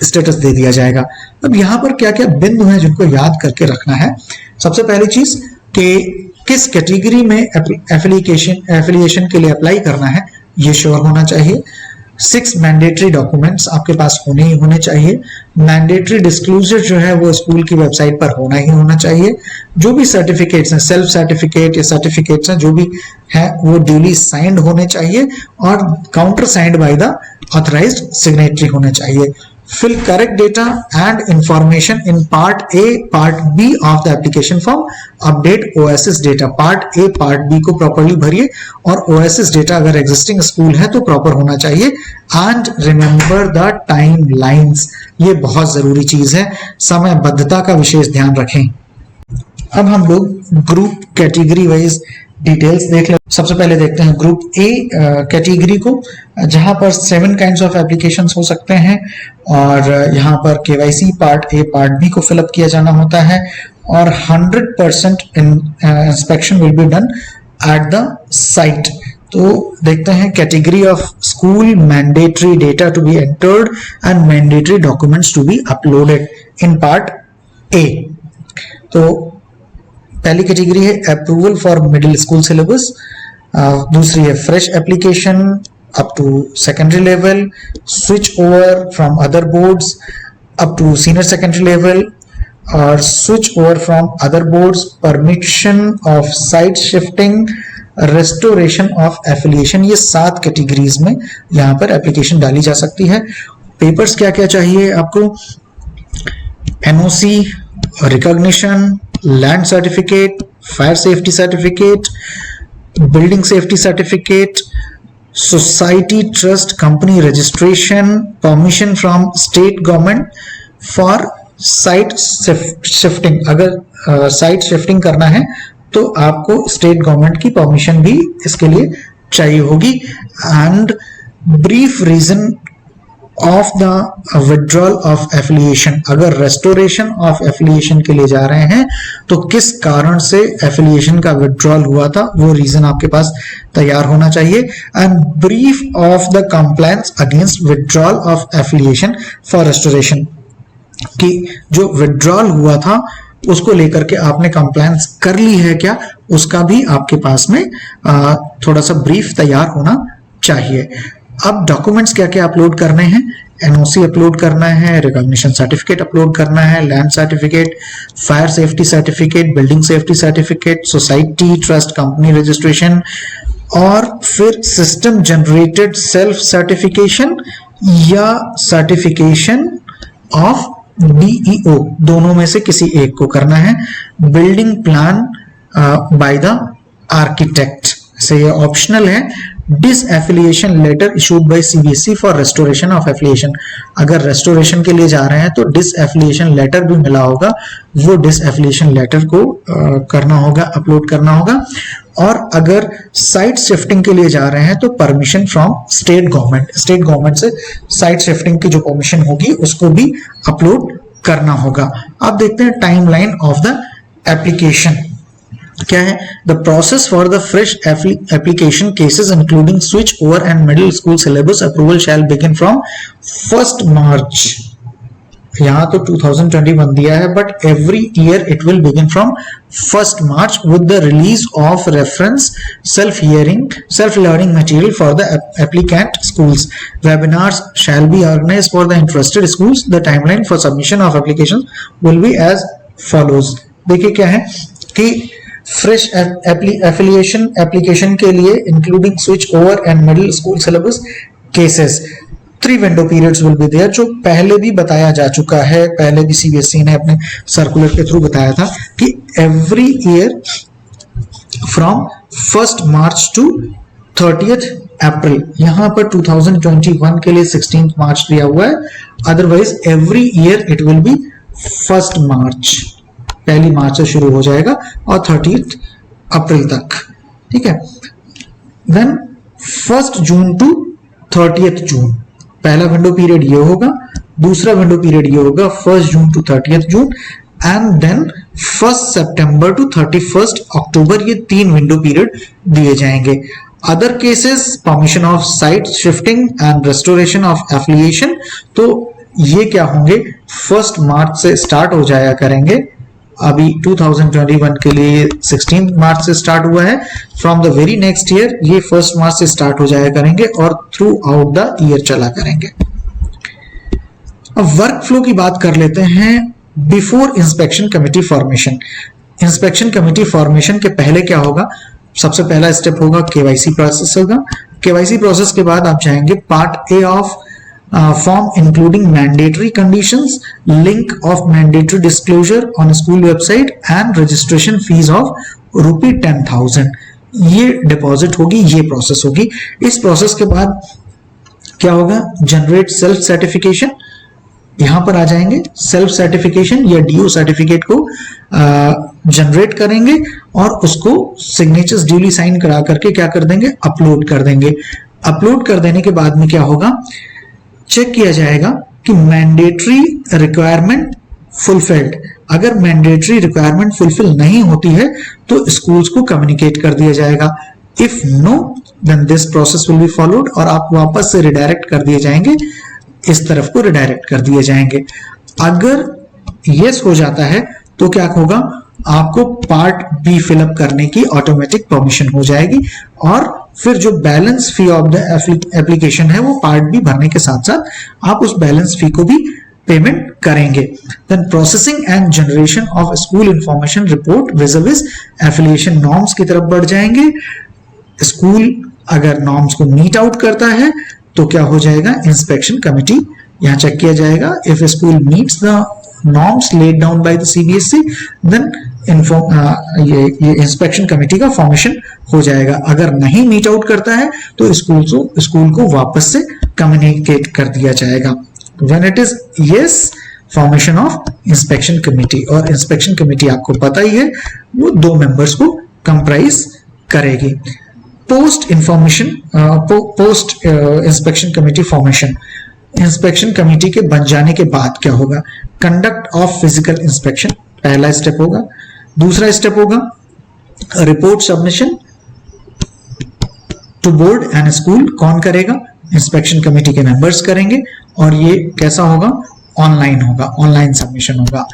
स्टेटस दे दिया जाएगा। अब यहाँ पर क्या क्या बिंदु हैं जिनको याद करके रखना है? सबसे पहली चीज कि किस कैटेगरी में एफिलिएशन के लिए अप्लाई करना है ये श्योर होना चाहिए। 6 मैंडेटरी डॉक्यूमेंट्स आपके पास होने ही होने चाहिए। मैंडेटरी डिस्क्लोजर जो है वो स्कूल की वेबसाइट पर होना ही होना चाहिए। जो भी सर्टिफिकेट्स हैं, सेल्फ सर्टिफिकेट या सर्टिफिकेट्स हैं जो भी है वो ड्यूली साइंड होने चाहिए और counter signed by the authorised signatory होने चाहिए। Fill correct data and information in Part A, Part B of the application form. Update OSS data. Part A, Part B को properly भरिए और OSS data अगर existing school है तो proper होना चाहिए। And remember the timelines. ये बहुत जरूरी चीज है, समयबद्धता का विशेष ध्यान रखें। अब हम लोग ग्रुप कैटेगरी वाइज डिटेल्स देख ले। सबसे पहले देखते हैं ग्रुप ए कैटेगरी को, जहां पर 7 काइंड्स ऑफ एप्लीकेशंस हो सकते हैं और यहाँ पर KYC part A part B को फिलअप किया जाना होता है और 100% inspection will be done at the site. तो देखते हैं category of school, mandatory data to be entered and mandatory documents to be uploaded in part A. तो पहली कैटेगरी है approval for middle school syllabus, दूसरी है fresh application up to secondary level, switch over from other boards up to senior secondary level और switch over from other boards, permission of site shifting, restoration of affiliation. ये 7 categories में यहाँ पर application डाली जा सकती है। पेपर्स क्या क्या चाहिए आपको? NOC, recognition, land certificate, fire safety certificate, building safety certificate, society trust company registration, permission from state government for site shifting. अगर साइट शिफ्टिंग करना है तो आपको स्टेट गवर्नमेंट की परमिशन भी इसके लिए चाहिए होगी। And brief reason of the withdrawal of affiliation. अगर रेस्टोरेशन ऑफ एफिलिएशन के लिए जा रहे हैं तो किस कारण से एफिलिएशन का विड्रॉल हुआ था वो रीजन आपके पास तैयार होना चाहिए। And brief of the compliance against withdrawal of affiliation for restoration, कि जो विड्रॉल हुआ था उसको लेकर के आपने कंप्लायंस कर ली है क्या, उसका भी आपके पास में थोड़ा सा ब्रीफ तैयार होना चाहिए। अब डॉक्यूमेंट्स क्या क्या अपलोड करने हैं? एनओसी अपलोड करना है, रिकॉग्निशन सर्टिफिकेट अपलोड करना है, land certificate, fire safety certificate, building safety certificate, society trust company registration और फिर सिस्टम जनरेटेड सेल्फ सर्टिफिकेशन या सर्टिफिकेशन ऑफ डीईओ, दोनों में से किसी एक को करना है। Building plan by the architect, से ये ऑप्शनल है। Disaffiliation letter issued by CBSE for restoration of affiliation. अगर रेस्टोरेशन के लिए जा रहे हैं तो डिसएफिलिएशन लेटर भी मिला होगा, वो डिसएफिलिएशन लेटर को करना होगा, अपलोड करना होगा। और अगर साइट शिफ्टिंग के लिए जा रहे हैं तो परमिशन फ्रॉम स्टेट गवर्नमेंट से साइट शिफ्टिंग की जो परमिशन होगी उसको भी अपलोड करना होगा। अब देखते हैं टाइमलाइन ऑफ द एप्लीकेशन क्या है। The process for the fresh application cases including switch over and middle school syllabus approval shall begin from 1 March यहाँ तो 2021 दिया है, but every year it will begin from 1st March with the release of reference self learning material for the applicant schools. Webinars shall be organized for the interested schools. The timeline for submission of applications will be as follows. देखिए क्या है कि fresh affiliation application के लिए including switch over and middle school syllabus cases 3 window periods will be there, जो पहले भी बताया जा चुका है, पहले भी सीबीएसई ने अपने सर्कुलर के थ्रू बताया था कि every year from 1st March to 30th April, यहां पर 2021 के लिए 16th March दिया हुआ है, otherwise every year it will be 1st March, पहली मार्च से शुरू हो जाएगा और 30th अप्रैल तक, ठीक है। Then 1st June to 30th June, पहला विंडो पीरियड ये होगा, दूसरा विंडो पीरियड ये होगा 1st June to 30th June, and then 1st September to 31st October, ये 3 विंडो पीरियड दिए जाएंगे। Other cases permission of site shifting and restoration of affiliation, तो ये क्या होंगे 1st March से स्टार्ट हो जाया करेंगे। अभी 2021 के लिए 16 मार्च से स्टार्ट हुआ है, from the very next year ये 1st March से स्टार्ट हो जाया करेंगे और थ्रू आउट द ईयर चला करेंगे। अब वर्क फ्लो की बात कर लेते हैं before inspection committee formation. Inspection committee formation के पहले क्या होगा, सबसे पहला स्टेप होगा केवाईसी प्रोसेस होगा। केवाईसी प्रोसेस के बाद आप जाएंगे part A of form including mandatory conditions, link of mandatory disclosure on school website and registration fees of ₹10,000, ये डिपॉजिट होगी, ये प्रोसेस होगी। इस प्रोसेस के बाद क्या होगा, जनरेट सेल्फ सर्टिफिकेशन, यहां पर आ जाएंगे सेल्फ सर्टिफिकेशन या डीओ सर्टिफिकेट को जनरेट करेंगे और उसको सिग्नेचर्स ड्यूली साइन करा करके क्या कर देंगे, अपलोड कर देंगे। अपलोड कर देने के बाद में क्या होगा, चेक किया जाएगा कि मैंडेटरी रिक्वायरमेंट फुलफिल्ड। अगर मैंडेटरी रिक्वायरमेंट फुलफिल नहीं होती है तो स्कूल्स को कम्युनिकेट कर दिया जाएगा। If no then this process will be followed और आप वापस से रिडायरेक्ट कर दिए जाएंगे, इस तरफ को रिडायरेक्ट कर दिए जाएंगे। अगर यस हो जाता है तो क्या होगा, आपको पार्ट बी फिलअप करने की ऑटोमेटिक परमिशन हो जाएगी और फिर जो balance fee of the application है वो पार्ट बी भरने के साथ साथ आप उस बैलेंस फी को भी पेमेंट करेंगे। Then processing and generation of school information report viz affiliation norms की तरफ बढ़ जाएंगे। स्कूल अगर नॉर्म्स को मीट आउट करता है तो क्या हो जाएगा, इंस्पेक्शन कमिटी यहाँ चेक किया जाएगा। If school meets the norms laid down by the CBSE, then ये इंस्पेक्शन कमेटी का फॉर्मेशन हो जाएगा। अगर नहीं मीट आउट करता है तो स्कूल को वापस से कम्युनिकेट कर दिया जाएगा। When it is yes, formation of inspection committee, और इंस्पेक्शन कमेटी आपको पता ही है वो 2 मेंबर्स को कंप्राइज करेगी। Post inspection committee formation, inspection committee के बन जाने के बाद क्या होगा, कंडक्ट ऑफ फिजिकल इंस्पेक्शन पहला स्टेप होगा। दूसरा स्टेप होगा report submission to board and school. कौन करेगा, इंस्पेक्शन कमेटी के मेंबर्स करेंगे और ये कैसा होगा, ऑनलाइन होगा, ऑनलाइन सबमिशन होगा।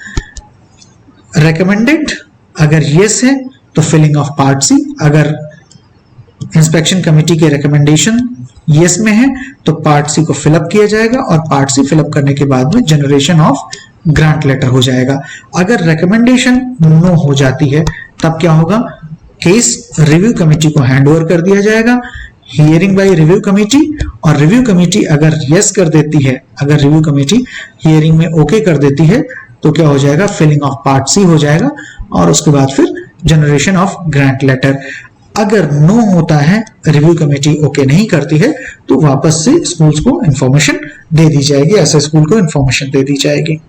रेकमेंडेड अगर यस है तो फिलिंग ऑफ पार्ट सी, अगर इंस्पेक्शन कमेटी के रिकमेंडेशन यस में है तो पार्ट सी को फिलअप किया जाएगा और पार्ट सी फिलअप करने के बाद में जनरेशन ऑफ ग्रांट लेटर हो जाएगा। अगर रिकमेंडेशन नो हो जाती है तब क्या होगा, केस रिव्यू कमेटी को हैंड ओवर कर दिया जाएगा, हियरिंग बाय रिव्यू कमेटी, और रिव्यू कमेटी अगर यस कर देती है, अगर रिव्यू कमेटी हियरिंग में ओके कर देती है तो क्या हो जाएगा, फिलिंग ऑफ पार्ट सी हो जाएगा और उसके बाद फिर जनरेशन ऑफ ग्रांट लेटर। अगर नो होता है, रिव्यू कमेटी ओके नहीं करती है तो वापस से स्कूल्स को इंफॉर्मेशन दे दी जाएगी, ऐसे स्कूल को इंफॉर्मेशन दे दी जाएगी।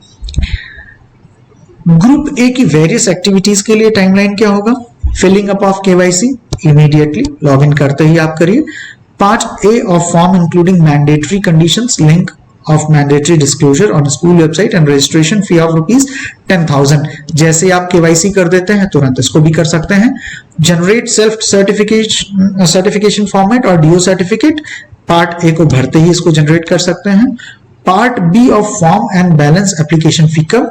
ग्रुप ए की वेरियस एक्टिविटीज के लिए टाइमलाइन क्या होगा, filling up of KYC immediately login करते ही आप करिए। Part A of form including mandatory conditions, link of mandatory disclosure on school website and registration fee of ₹10,000। जैसे आप केवाईसी कर देते हैं तुरंत इसको भी कर सकते हैं। जनरेट सेल्फ सर्टिफिकेशन फॉर्मेट और डीओ सर्टिफिकेट, पार्ट ए को भरते ही इसको जनरेट कर सकते हैं। Part B of form and balance application fee कब?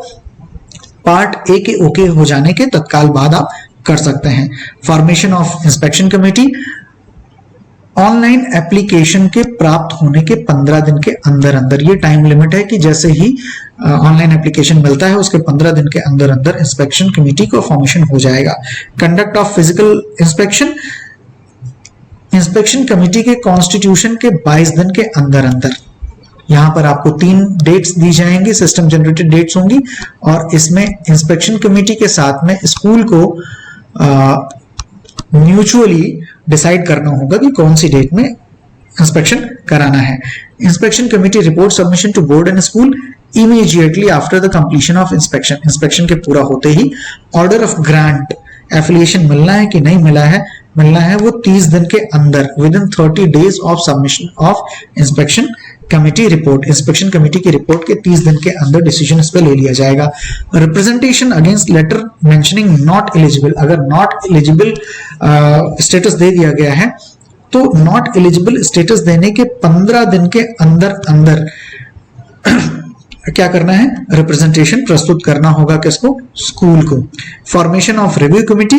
पार्ट ए के ओके हो जाने के तत्काल बाद आप कर सकते हैं। Formation of inspection committee, online application के प्राप्त होने के 15 दिन के अंदर अंदर, ये टाइम लिमिट है कि जैसे ही ऑनलाइन एप्लीकेशन मिलता है उसके 15 दिन के अंदर अंदर इंस्पेक्शन कमेटी को फॉर्मेशन हो जाएगा। Conduct of physical inspection, inspection committee के कॉन्स्टिट्यूशन के 22 दिन के अंदर अंदर, यहां पर आपको 3 डेट्स दी जाएंगी, सिस्टम जनरेटेड डेट्स होंगी, और इसमें इंस्पेक्शन कमेटी के साथ में स्कूल को म्यूचुअली डिसाइड करना होगा कि कौन सी डेट में इंस्पेक्शन कराना है। Inspection committee report submission to board and school immediately after the completion of inspection, inspection के पूरा होते ही ऑर्डर ऑफ ग्रांट, एफिलिएशन मिलना है कि नहीं मिला है, मिलना है वो 30 दिन के अंदर, with in 30 days of submission of inspection committee report, inspection committee की रिपोर्ट के 30 दिन के अंदर डिसीजन इस पर ले लिया जाएगा। Representation against letter mentioning not eligible, अगर नॉट एलिजिबल स्टेटस दे दिया गया है तो नॉट एलिजिबल स्टेटस देने के 15 दिन के अंदर अंदर क्या करना है? रिप्रेजेंटेशन प्रस्तुत करना होगा किसको? स्कूल को। Formation of review committee,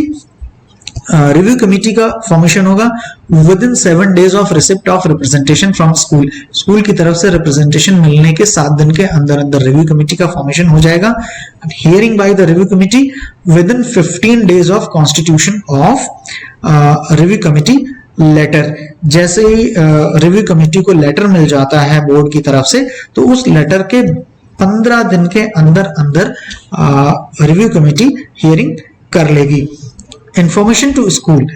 review committee का फॉर्मेशन होगा with in 7 days of receipt of representation from school, school की तरफ से रिप्रेजेंटेशन मिलने के 7 दिन के अंदर अंदर रिव्यू कमेटी का फॉर्मेशन हो जाएगा। Hearing by the review committee within 15 days of constitution of review committee letter, जैसे ही रिव्यू कमेटी को लेटर मिल जाता है बोर्ड की तरफ से तो उस लेटर के 15 दिन के अंदर अंदर रिव्यू कमेटी हियरिंग कर लेगी। Information to school,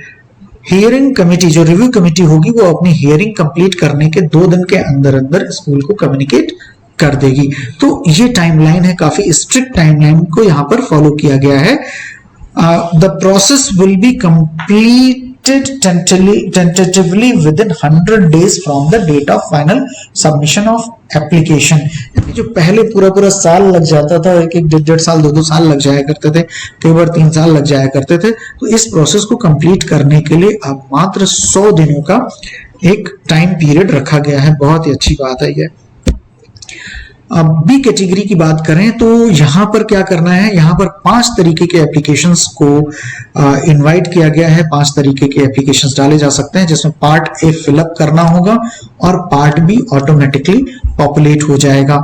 hearing committee जो रिव्यू कमेटी होगी वो अपनी हियरिंग कंप्लीट करने के 2 दिन के अंदर अंदर स्कूल को कम्युनिकेट कर देगी। तो ये टाइमलाइन है, काफी स्ट्रिक्ट टाइमलाइन को यहां पर फॉलो किया गया है। The process will be completed tentatively within 100 days from the date of final submission of application। जो पहले पूरा साल लग जाता था, एक 1.5 साल 2 साल लग जाया करते थे, कई बार 3 साल लग जाया करते थे, तो इस प्रोसेस को कंप्लीट करने के लिए अब मात्र 100 दिनों का एक टाइम पीरियड रखा गया है। बहुत ही अच्छी बात है ये। अब बी कैटेगरी की बात करें तो यहां पर क्या करना है, यहां पर 5 तरीके के एप्लीकेशंस को इनवाइट किया गया है। 5 तरीके के एप्लीकेशंस डाले जा सकते हैं, जिसमें पार्ट ए फिलअप करना होगा और पार्ट बी ऑटोमेटिकली पॉपुलेट हो जाएगा।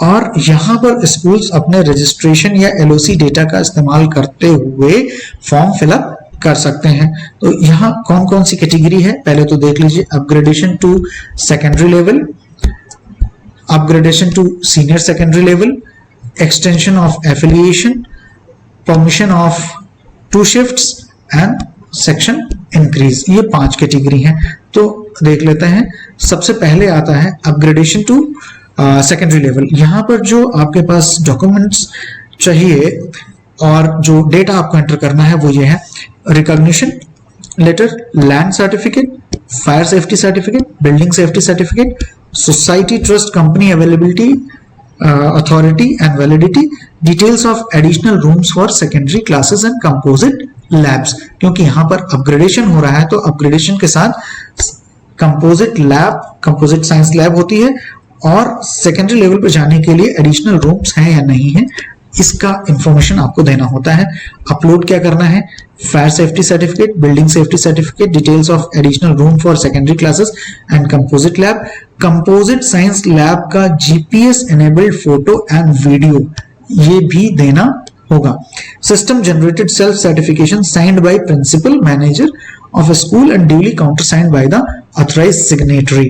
और यहां पर स्कूल्स अपने रजिस्ट्रेशन या एलओसी डेटा का इस्तेमाल करते हुए फॉर्म फिलअप कर सकते हैं। तो यहाँ कौन कौन सी कैटेगरी है पहले तो देख लीजिए। Upgradation to secondary level, upgradation to senior secondary level, extension of affiliation, permission of 2 shifts and section increase, ये 5 कैटेगरी हैं। तो देख लेते हैं। सबसे पहले आता है अपग्रेडेशन टू सेकेंडरी लेवल। यहाँ पर जो आपके पास डॉक्यूमेंट्स चाहिए और जो डेटा आपको एंटर करना है वो ये है: recognition letter, land certificate, fire safety certificate, building safety certificate, society trust company availability authority and validity, details of additional rooms for secondary classes and composite labs. क्योंकि यहाँ पर अपग्रेडेशन हो रहा है तो अपग्रेडेशन के साथ composite lab, composite science lab होती है, और सेकेंडरी लेवल पर जाने के लिए एडिशनल रूम्स हैं या नहीं है इसका इंफॉर्मेशन आपको देना होता है। अपलोड क्या करना है? Fire safety certificate, building safety certificate, details of additional room for secondary classes and composite lab, composite science lab का GPS enabled photo and video ये भी देना होगा। System generated self certification signed by principal manager of a school and duly countersigned by the authorized signatory।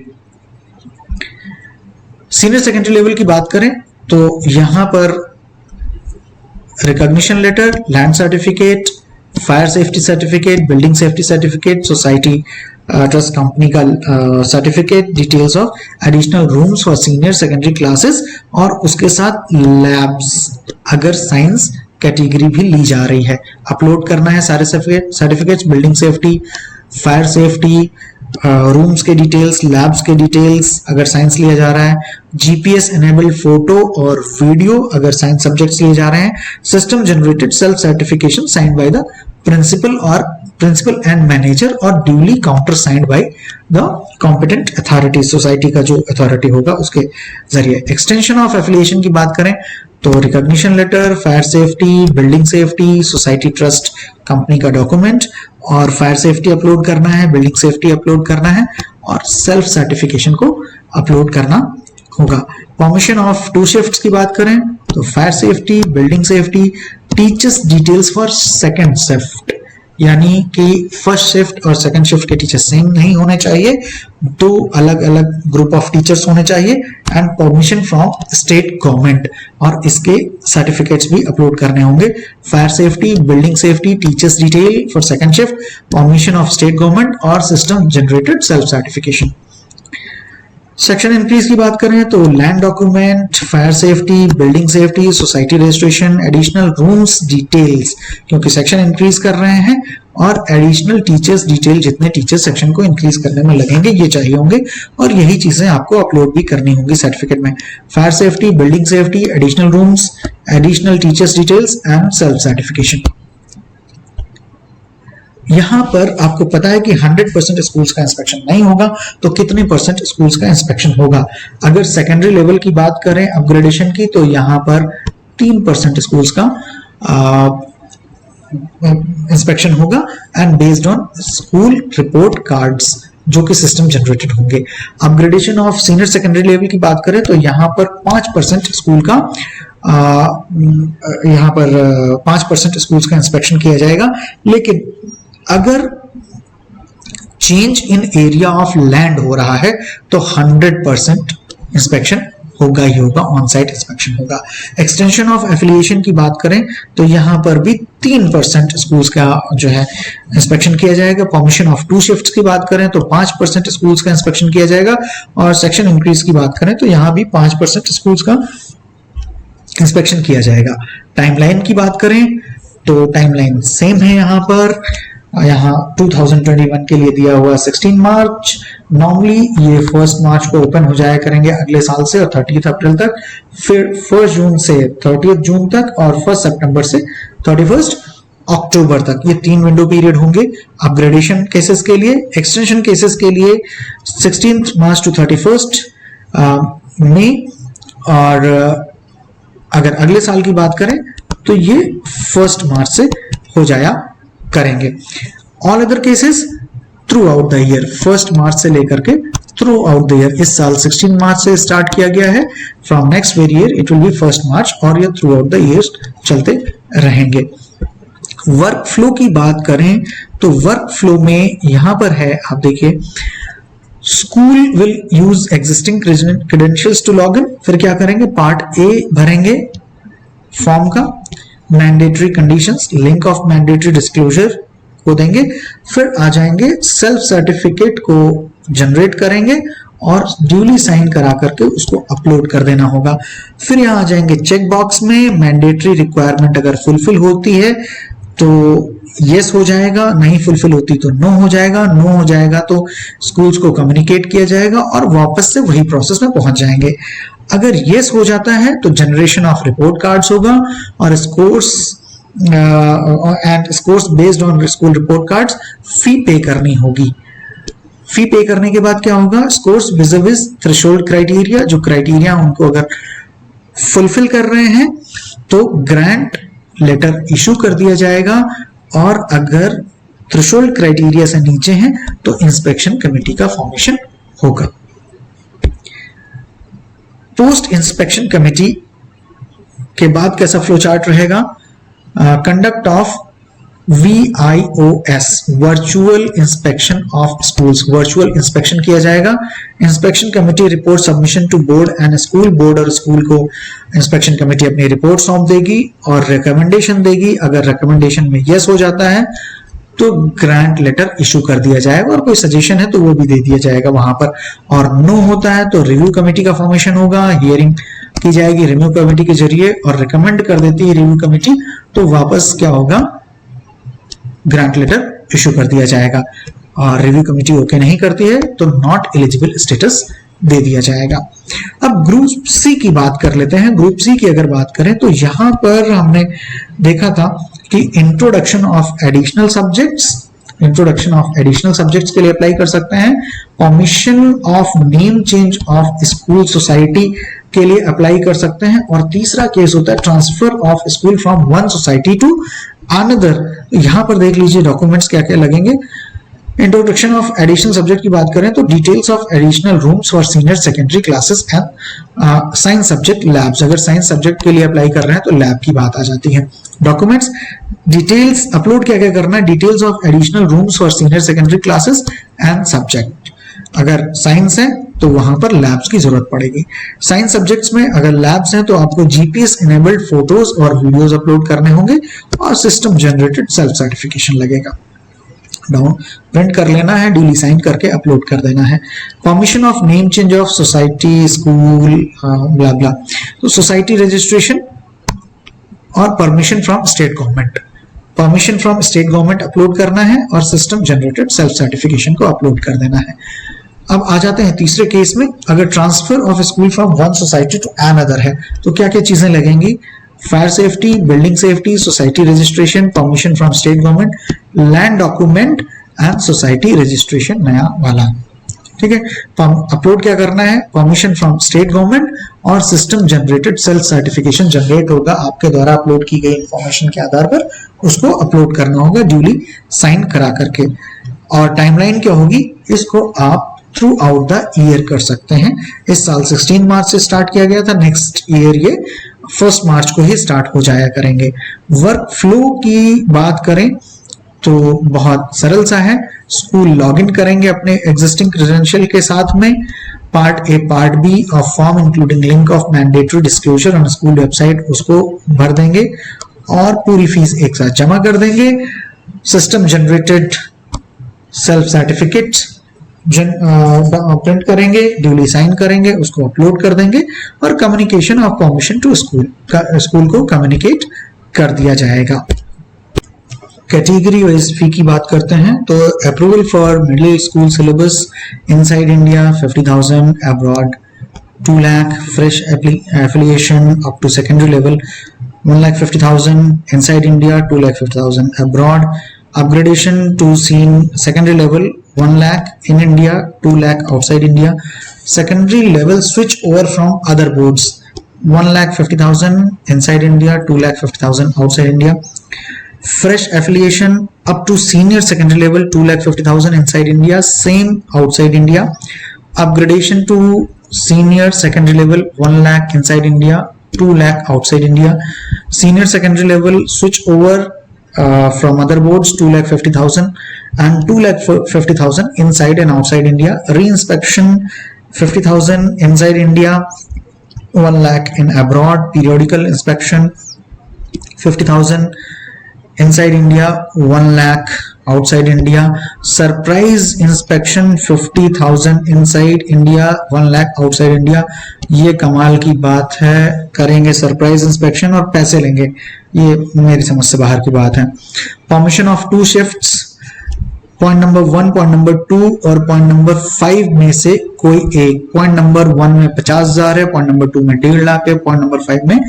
Senior secondary level की बात करें तो यहां पर recognition letter, land certificate, fire safety certificate, building safety certificate, society trust company का certificate, details of additional rooms for senior secondary classes, और उसके साथ लैब्स अगर साइंस कैटेगरी भी ली जा रही है। अपलोड करना है सारे certificates, building safety, fire safety, rooms के डिटेल्स, लैब्स के डिटेल्स अगर साइंस लिया जा रहा है, जीपीएस एनेबल्ड फोटो और वीडियो अगर साइंस सब्जेक्ट्स लिए जा रहे हैं, system generated self certification signed by the principal और प्रिंसिपल एंड मैनेजर और duly counter signed by the competent authority, society का जो अथॉरिटी होगा उसके जरिए। एक्सटेंशन ऑफ एफिलिएशन की बात करें तो recognition letter, fire safety, building safety, society trust, company का डॉक्यूमेंट और फायर सेफ्टी अपलोड करना है, बिल्डिंग सेफ्टी अपलोड करना है और सेल्फ सर्टिफिकेशन को अपलोड करना होगा। परमिशन ऑफ 2 शिफ्ट्स की बात करें तो fire safety, building safety, teachers details for second shift, यानी कि फर्स्ट शिफ्ट और सेकंड शिफ्ट के टीचर्स सेम नहीं होने चाहिए, 2 अलग अलग ग्रुप ऑफ टीचर्स होने चाहिए। And permission from state government, और इसके सर्टिफिकेट्स भी अपलोड करने होंगे। Fire safety, building safety, teachers detail for second shift, permission of state government और system generated self certification. Section increase की बात करें तो land document, fire safety, building safety, society registration, additional rooms details, क्योंकि section increase कर रहे हैं, और एडिशनल टीचर्स डिटेल, जितने टीचर्स सेक्शन को इंक्रीज करने में लगेंगे ये चाहिए होंगे, और यही चीजें आपको अपलोड भी करनी होंगी सर्टिफिकेट में। Fire safety, building safety, additional rooms, additional teachers details and self certification. यहां पर आपको पता है कि 100% स्कूल्स का इंस्पेक्शन नहीं होगा, तो कितने % स्कूल्स का इंस्पेक्शन होगा। अगर सेकेंडरी लेवल की बात करें अपग्रेडेशन की, तो यहां पर 3% स्कूल्स का इंस्पेक्शन होगा, and based on school report cards जो कि सिस्टम जनरेटेड होंगे। Upgradation of senior secondary level की बात करें तो यहां पर 5% स्कूल का यहां पर 5% स्कूल्स का इंस्पेक्शन किया जाएगा। लेकिन अगर change in area of land हो रहा है तो 100% इंस्पेक्शन होगा ही होगा, ऑन साइट इंस्पेक्शन होगा। एक्सटेंशन ऑफ एफिलिएशन की बात करें तो यहां पर भी 3% स्कूल्स का जो है इंस्पेक्शन किया जाएगा। परमिशन ऑफ 2 शिफ्ट्स की बात करें तो 5% स्कूल्स का इंस्पेक्शन किया जाएगा, और सेक्शन इंक्रीज की बात करें तो यहां भी 5% स्कूल्स का इंस्पेक्शन किया जाएगा। टाइमलाइन की बात करें तो टाइमलाइन सेम है, यहाँ 2021 के लिए दिया हुआ 16 मार्च। नॉर्मली ये 1 मार्च को ओपन हो जाया करेंगे अगले साल से, और 30 अप्रैल तक, फिर 1 जून से 30 जून तक, और 1 सितंबर से 31 अक्टूबर तक, ये 3 विंडो पीरियड होंगे अपग्रेडेशन केसेस के लिए। एक्सटेंशन केसेस के लिए 16 मार्च टू 31 मई, और अगर अगले साल की बात करें तो ये 1 मार्च से हो जाया करेंगे। All other cases through out the year, 1 मार्च से लेकर के थ्रू आउट द ईयर। इस साल 16 मार्च से स्टार्ट किया गया है, from next very year it will be 1 मार्च, और ये थ्रू आउट द ईयर चलते रहेंगे। वर्क फ्लो की बात करें तो वर्क फ्लो में यहां पर है, आप देखिए, school will use existing credentials to log in. फिर क्या करेंगे, पार्ट ए भरेंगे फॉर्म का, mandatory conditions, link of mandatory disclosure को देंगे। फिर आ जाएंगे सेल्फ सर्टिफिकेट को जनरेट करेंगे और ड्यूली साइन करा करके उसको अपलोड कर देना होगा। फिर यहाँ आ जाएंगे चेक बॉक्स में, मैंडेटरी रिक्वायरमेंट अगर फुलफिल होती है तो यस हो जाएगा, नहीं फुलफिल होती तो नो हो जाएगा। नो हो जाएगा तो स्कूल्स को कम्युनिकेट किया जाएगा और वापस से वही प्रोसेस में पहुंच जाएंगे। अगर यस हो जाता है तो जनरेशन ऑफ रिपोर्ट कार्ड्स होगा, और scores and scores based on school report cards fee pay करनी होगी। फी पे करने के बाद क्या होगा, स्कोर्स विज़ थ्रेशोल्ड क्राइटेरिया, जो क्राइटेरिया उनको अगर फुलफिल कर रहे हैं तो ग्रांट लेटर इशू कर दिया जाएगा, और अगर थ्रेशोल्ड क्राइटेरिया से नीचे हैं तो इंस्पेक्शन कमेटी का फॉर्मेशन होगा। पोस्ट इंस्पेक्शन कमेटी के बाद कैसा फ्लो चार्ट रहेगा, conduct of VIOS, virtual inspection of schools, virtual inspection किया जाएगा। Inspection committee report submission to board and school, board और स्कूल को इंस्पेक्शन कमेटी अपनी रिपोर्ट सौंप देगी और रिकमेंडेशन देगी। अगर रिकमेंडेशन में यस हो जाता है तो ग्रांट लेटर इशू कर दिया जाएगा, और कोई सजेशन है तो वो भी दे दिया जाएगा वहां पर। और नो होता है तो रिव्यू कमेटी का फॉर्मेशन होगा, हियरिंग की जाएगी रिव्यू कमेटी के जरिए, और रिकमेंड कर देती है रिव्यू कमेटी तो वापस क्या होगा, ग्रांट लेटर इशू कर दिया जाएगा। और रिव्यू कमेटी ओके नहीं करती है तो नॉट एलिजिबल स्टेटस दे दिया जाएगा। अब ग्रुप सी की बात कर लेते हैं। ग्रुप सी की अगर बात करें तो यहां पर हमने देखा था कि introduction of additional subjects, introduction of additional subjects के लिए अप्लाई कर सकते हैं, permission of name change of school society के लिए अप्लाई कर सकते हैं, और तीसरा केस होता है transfer of school from one society to another. यहां पर देख लीजिए डॉक्यूमेंट्स क्या क्या लगेंगे। इंट्रोडक्शन ऑफ एडिशनल सब्जेक्ट की बात करें तो details of additional rooms for senior secondary classes and science subject labs. अगर साइंस सब्जेक्ट के लिए अप्लाई कर रहे हैं तो लैब की बात आ जाती है। डॉक्यूमेंट्स डिटेल्स अपलोड क्या क्या करना है, details of additional rooms for senior secondary classes and subject. अगर साइंस है तो वहां पर लैब्स की जरूरत पड़ेगी। साइंस सब्जेक्ट्स में अगर लैब्स हैं तो आपको जीपीएस इनेबल्ड फोटोज और वीडियोस अपलोड करने होंगे और सिस्टम जनरेटेड सेल्फ सर्टिफिकेशन लगेगा। डाउन प्रिंट कर लेना है, ड्यूली साइन करके अपलोड कर देना है। Permission of name change of society school blah blah, तो सोसाइटी रजिस्ट्रेशन और permission from state government. Permission from state government upload करना है और सिस्टम जनरेटेड सेल्फ सर्टिफिकेशन को अपलोड कर देना है। अब आ जाते हैं तीसरे केस में, अगर transfer of school from one society to another है तो क्या क्या चीजें लगेंगी, fire safety, building safety, society registration, permission from state government, land document and society registration नया वाला। ठीक है, अपलोड क्या करना है, परमिशन फ्रॉम स्टेट गवर्नमेंट और system generated self certification generate होगा आपके द्वारा अपलोड की गई इंफॉर्मेशन के आधार पर, उसको अपलोड करना होगा ड्यूली साइन करा करके। और टाइमलाइन क्या होगी, इसको आप थ्रू आउट द ईयर कर सकते हैं। इस साल 16 मार्च से स्टार्ट किया गया था, नेक्स्ट ईयर ये 1 मार्च को ही स्टार्ट हो जाया करेंगे। वर्क फ्लो की बात करें तो बहुत सरल सा है, स्कूल लॉगिन करेंगे अपने एग्जिस्टिंग क्रेडेंशियल के साथ में, part A part B of form including link of mandatory disclosure on school website उसको भर देंगे और पूरी फीस एक साथ जमा कर देंगे। System generated self certificate print करेंगे, ड्यूली साइन करेंगे, उसको अपलोड कर देंगे और communication of permission to school को कम्युनिकेट कर दिया जाएगा। कैटेगरी वाइज फी की बात करते हैं तो approval for middle school syllabus inside India 50,000, abroad 2 lakh, fresh affiliation up to secondary level 1,50,000, inside India 2,50,000, abroad upgradation to secondary level 1 lakh, in India 2 lakh, outside India secondary level switch over from other boards 1,50,000, inside India 2,50,000, outside India fresh affiliation up to senior secondary level 2,50,000, inside India same, outside India upgradation to senior secondary level 1 lakh, inside India 2 lakh, outside India senior secondary level switch over from other boards 2,50,000 and 2,50,000 inside and outside India. Reinspection 50,000 inside India, 1 lakh in abroad. Periodical inspection 50,000 inside India, 1 lakh outside India. Surprise inspection 50,000 inside India, 1 lakh outside India. ये कमाल की बात है, करेंगे surprise inspection और पैसे लेंगे, ये मेरी समझ से बाहर की बात है। Permission of 2 shifts, point number 1, point number 2 और पॉइंट नंबर 5 में से कोई एक। पॉइंट नंबर 1 में 50,000 है, पॉइंट नंबर 2 में 1.5 लाख है, पॉइंट नंबर 5 में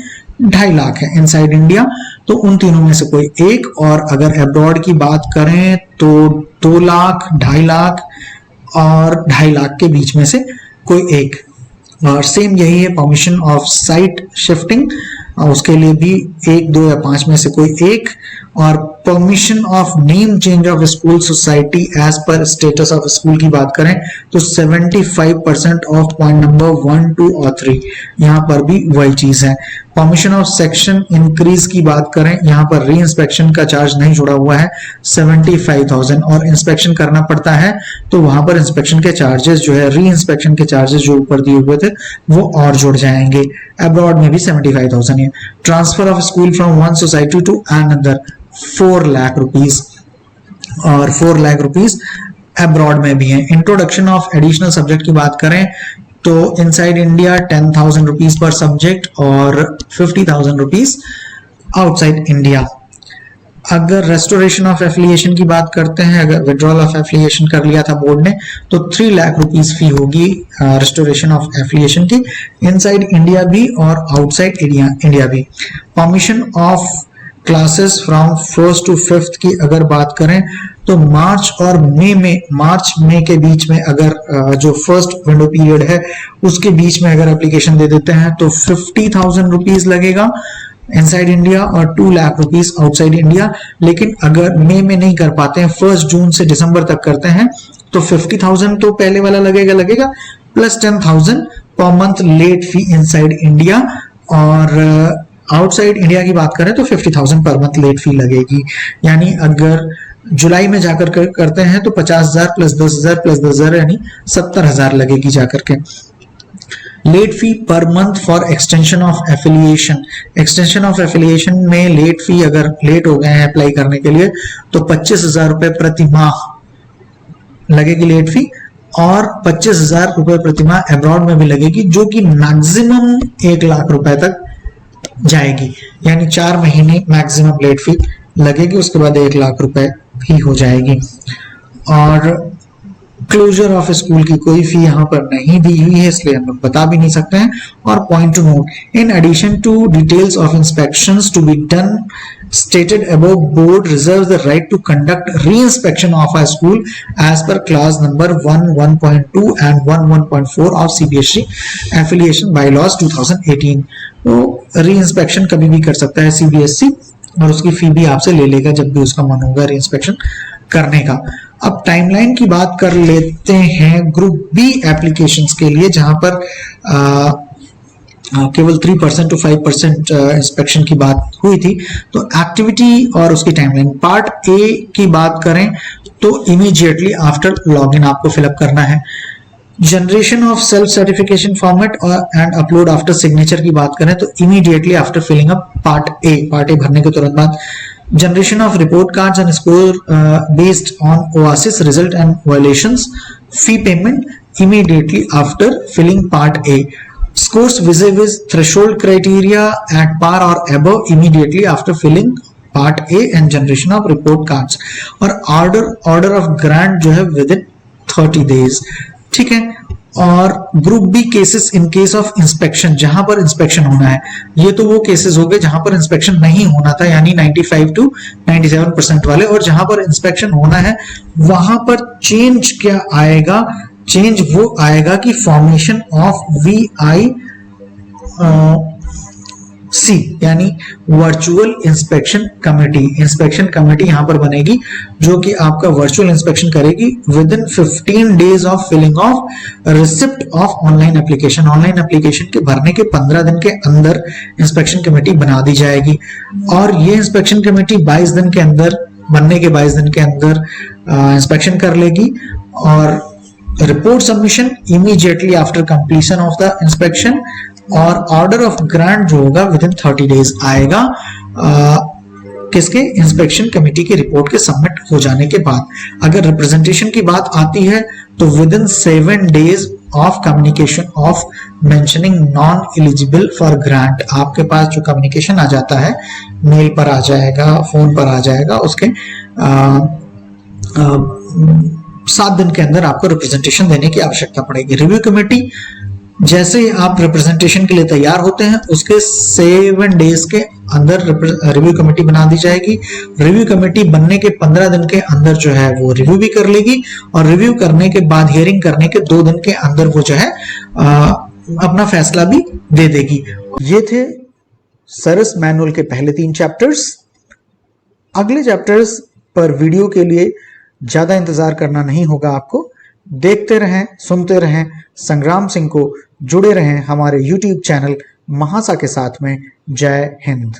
2.5 लाख है इनसाइड इंडिया, तो उन तीनों में से कोई एक। और अगर अब्रॉड की बात करें तो 2 लाख, 2.5 लाख और 2.5 लाख के बीच में से कोई एक। और सेम यही है परमिशन ऑफ साइट शिफ्टिंग, उसके लिए भी 1, 2 या 5 में से कोई एक। और permission of name change of school society as per status of school की बात करें तो 75% ऑफ पॉइंट नंबर 1, 2 और 3, यहाँ पर भी वही चीज है। परमिशन ऑफ सेक्शन इंक्रीज की बात करें, यहाँ पर री इंस्पेक्शन का चार्ज नहीं जुड़ा हुआ है 75,000, और इंस्पेक्शन करना पड़ता है तो वहां पर इंस्पेक्शन के चार्जेस जो है, री इंस्पेक्शन के चार्जेस जो ऊपर दिए हुए थे वो और जुड़ जाएंगे। अब्रॉड में भी 75,000 है। Transfer of school from one society to another 4 lakh rupees, और 4 लाख रुपीज अब्रॉड में भी है। इंट्रोडक्शन ऑफ एडिशनल सब्जेक्ट की बात करें तो inside India 10,000 rupees per subject और 50,000 रुपीज आउटसाइड इंडिया। अगर रेस्टोरेशन ऑफ एफिलिएशन की बात करते हैं, अगर विड्रॉल ऑफ एफिलिएशन कर लिया था बोर्ड ने तो 3 लाख रुपीज फी होगी रेस्टोरेशन ऑफ एफिलिएशन की, इनसाइड इंडिया भी और आउटसाइड इंडिया भी। Permission of classes from 1st to 5th की अगर बात करें तो मार्च और मई के बीच में अगर जो फर्स्ट विंडो पीरियड है उसके बीच में अगर एप्लीकेशन दे देते हैं तो 50,000 रुपीज लगेगा इनसाइड इंडिया और 2 लाख रुपीज आउटसाइड इंडिया। लेकिन अगर मई में नहीं कर पाते हैं, 1 जून से दिसंबर तक करते हैं, तो 50,000 तो पहले वाला लगेगा plus 10,000 per month late fee inside India, और आउटसाइड इंडिया की बात करें तो 50,000 पर मंथ लेट फी लगेगी। यानी अगर जुलाई में जाकर करते हैं तो 50,000 प्लस 10,000 प्लस 10,000 यानी 70,000 लगेगी जाकर के। Late fee per month for extension of affiliation. Extension of affiliation में लेट फी अगर लेट हो गए हैं अप्लाई करने के लिए तो 25,000 रुपए प्रति माह लगेगी लेट फी, और 25,000 रुपए प्रति माह अब्रॉड में भी लगेगी, जो कि मैक्सिमम 1 लाख रुपए तक जाएगी। यानी 4 महीने मैक्सिमम लेट फी लगेगी, उसके बाद 1 लाख रुपए भी हो जाएगी। और क्लोजर ऑफ स्कूल की कोई फी यहाँ पर नहीं दी हुई है, इसलिए हम लोग बता भी नहीं सकते हैं। और point to note, in addition to details of inspections to be done stated above, board reserves the right to conduct re-inspection of a school as per clause number 1.1.2 and 1.1.4 of CBSE affiliation bylaws 2018। तो री-इंस्पेक्शन कभी भी कर सकता है CBSE, और उसकी फी भी आपसे ले लेगा जब भी उसका मन होगा री-इंस्पेक्शन करने का। अब टाइमलाइन की बात कर लेते हैं ग्रुप बी एप्लीकेशंस के लिए, जहां पर केवल 3% to 5% इंस्पेक्शन की बात हुई थी। तो एक्टिविटी और उसकी टाइमलाइन, पार्ट ए की बात करें तो इमीडिएटली आफ्टर लॉगिन आपको फिलअप करना है। Generation of self certification format and upload after signature की बात करें तो immediately after filling up part A भरने के तुरंत बाद। Generation of report cards and score based on OASIS result and violations, fee payment immediately after filling part A. Scores vis-a-vis threshold criteria at par or above immediately after filling part A and generation of report cards. और order of grant जो है within 30 days. ठीक है. और group B cases in case of inspection, जहां पर inspection होना है. ये तो वो केसेस हो गए जहां पर इंस्पेक्शन नहीं होना था, यानी 95 to 97% वाले. और जहां पर इंस्पेक्शन होना है वहां पर चेंज क्या आएगा? चेंज वो आएगा कि फॉर्मेशन ऑफ VIC यानी virtual inspection committee. Inspection committee यहां पर बनेगी जो कि आपका वर्चुअल इंस्पेक्शन करेगी within 15 days of filling of receipt of online application. Online application के भरने के 15 दिन के अंदर इंस्पेक्शन कमेटी बना दी जाएगी. और ये इंस्पेक्शन कमेटी 22 दिन के अंदर, बनने के 22 दिन के अंदर इंस्पेक्शन कर लेगी. और report submission immediately after completion of the inspection. और ऑर्डर ऑफ ग्रांट जो होगा विद इन 30 डेज आएगा किसके? इंस्पेक्शन कमेटी की रिपोर्ट के सबमिट हो जाने के बाद. अगर रिप्रेजेंटेशन की बात आती है तो with in 7 days of communication of mentioning non eligible for grant. आपके पास जो कम्युनिकेशन आ जाता है, मेल पर आ जाएगा, फोन पर आ जाएगा, उसके 7 दिन के अंदर आपको रिप्रेजेंटेशन देने की आवश्यकता पड़ेगी. रिव्यू कमेटी जैसे ही आप रिप्रेजेंटेशन के लिए तैयार होते हैं उसके 7 डेज के अंदर रिव्यू कमेटी बना दी जाएगी. रिव्यू कमेटी बनने के 15 दिन के अंदर जो है वो रिव्यू भी कर लेगी. और रिव्यू करने के बाद हियरिंग करने के 2 दिन के अंदर वो जो है अपना फैसला भी दे देगी. ये थे सरस मैनुअल के पहले 3 चैप्टर्स. अगले चैप्टर्स पर वीडियो के लिए ज्यादा इंतजार करना नहीं होगा आपको. देखते रहें, सुनते रहें संग्राम सिंह को, जुड़े रहें हमारे YouTube चैनल महासा के साथ में. जय हिंद.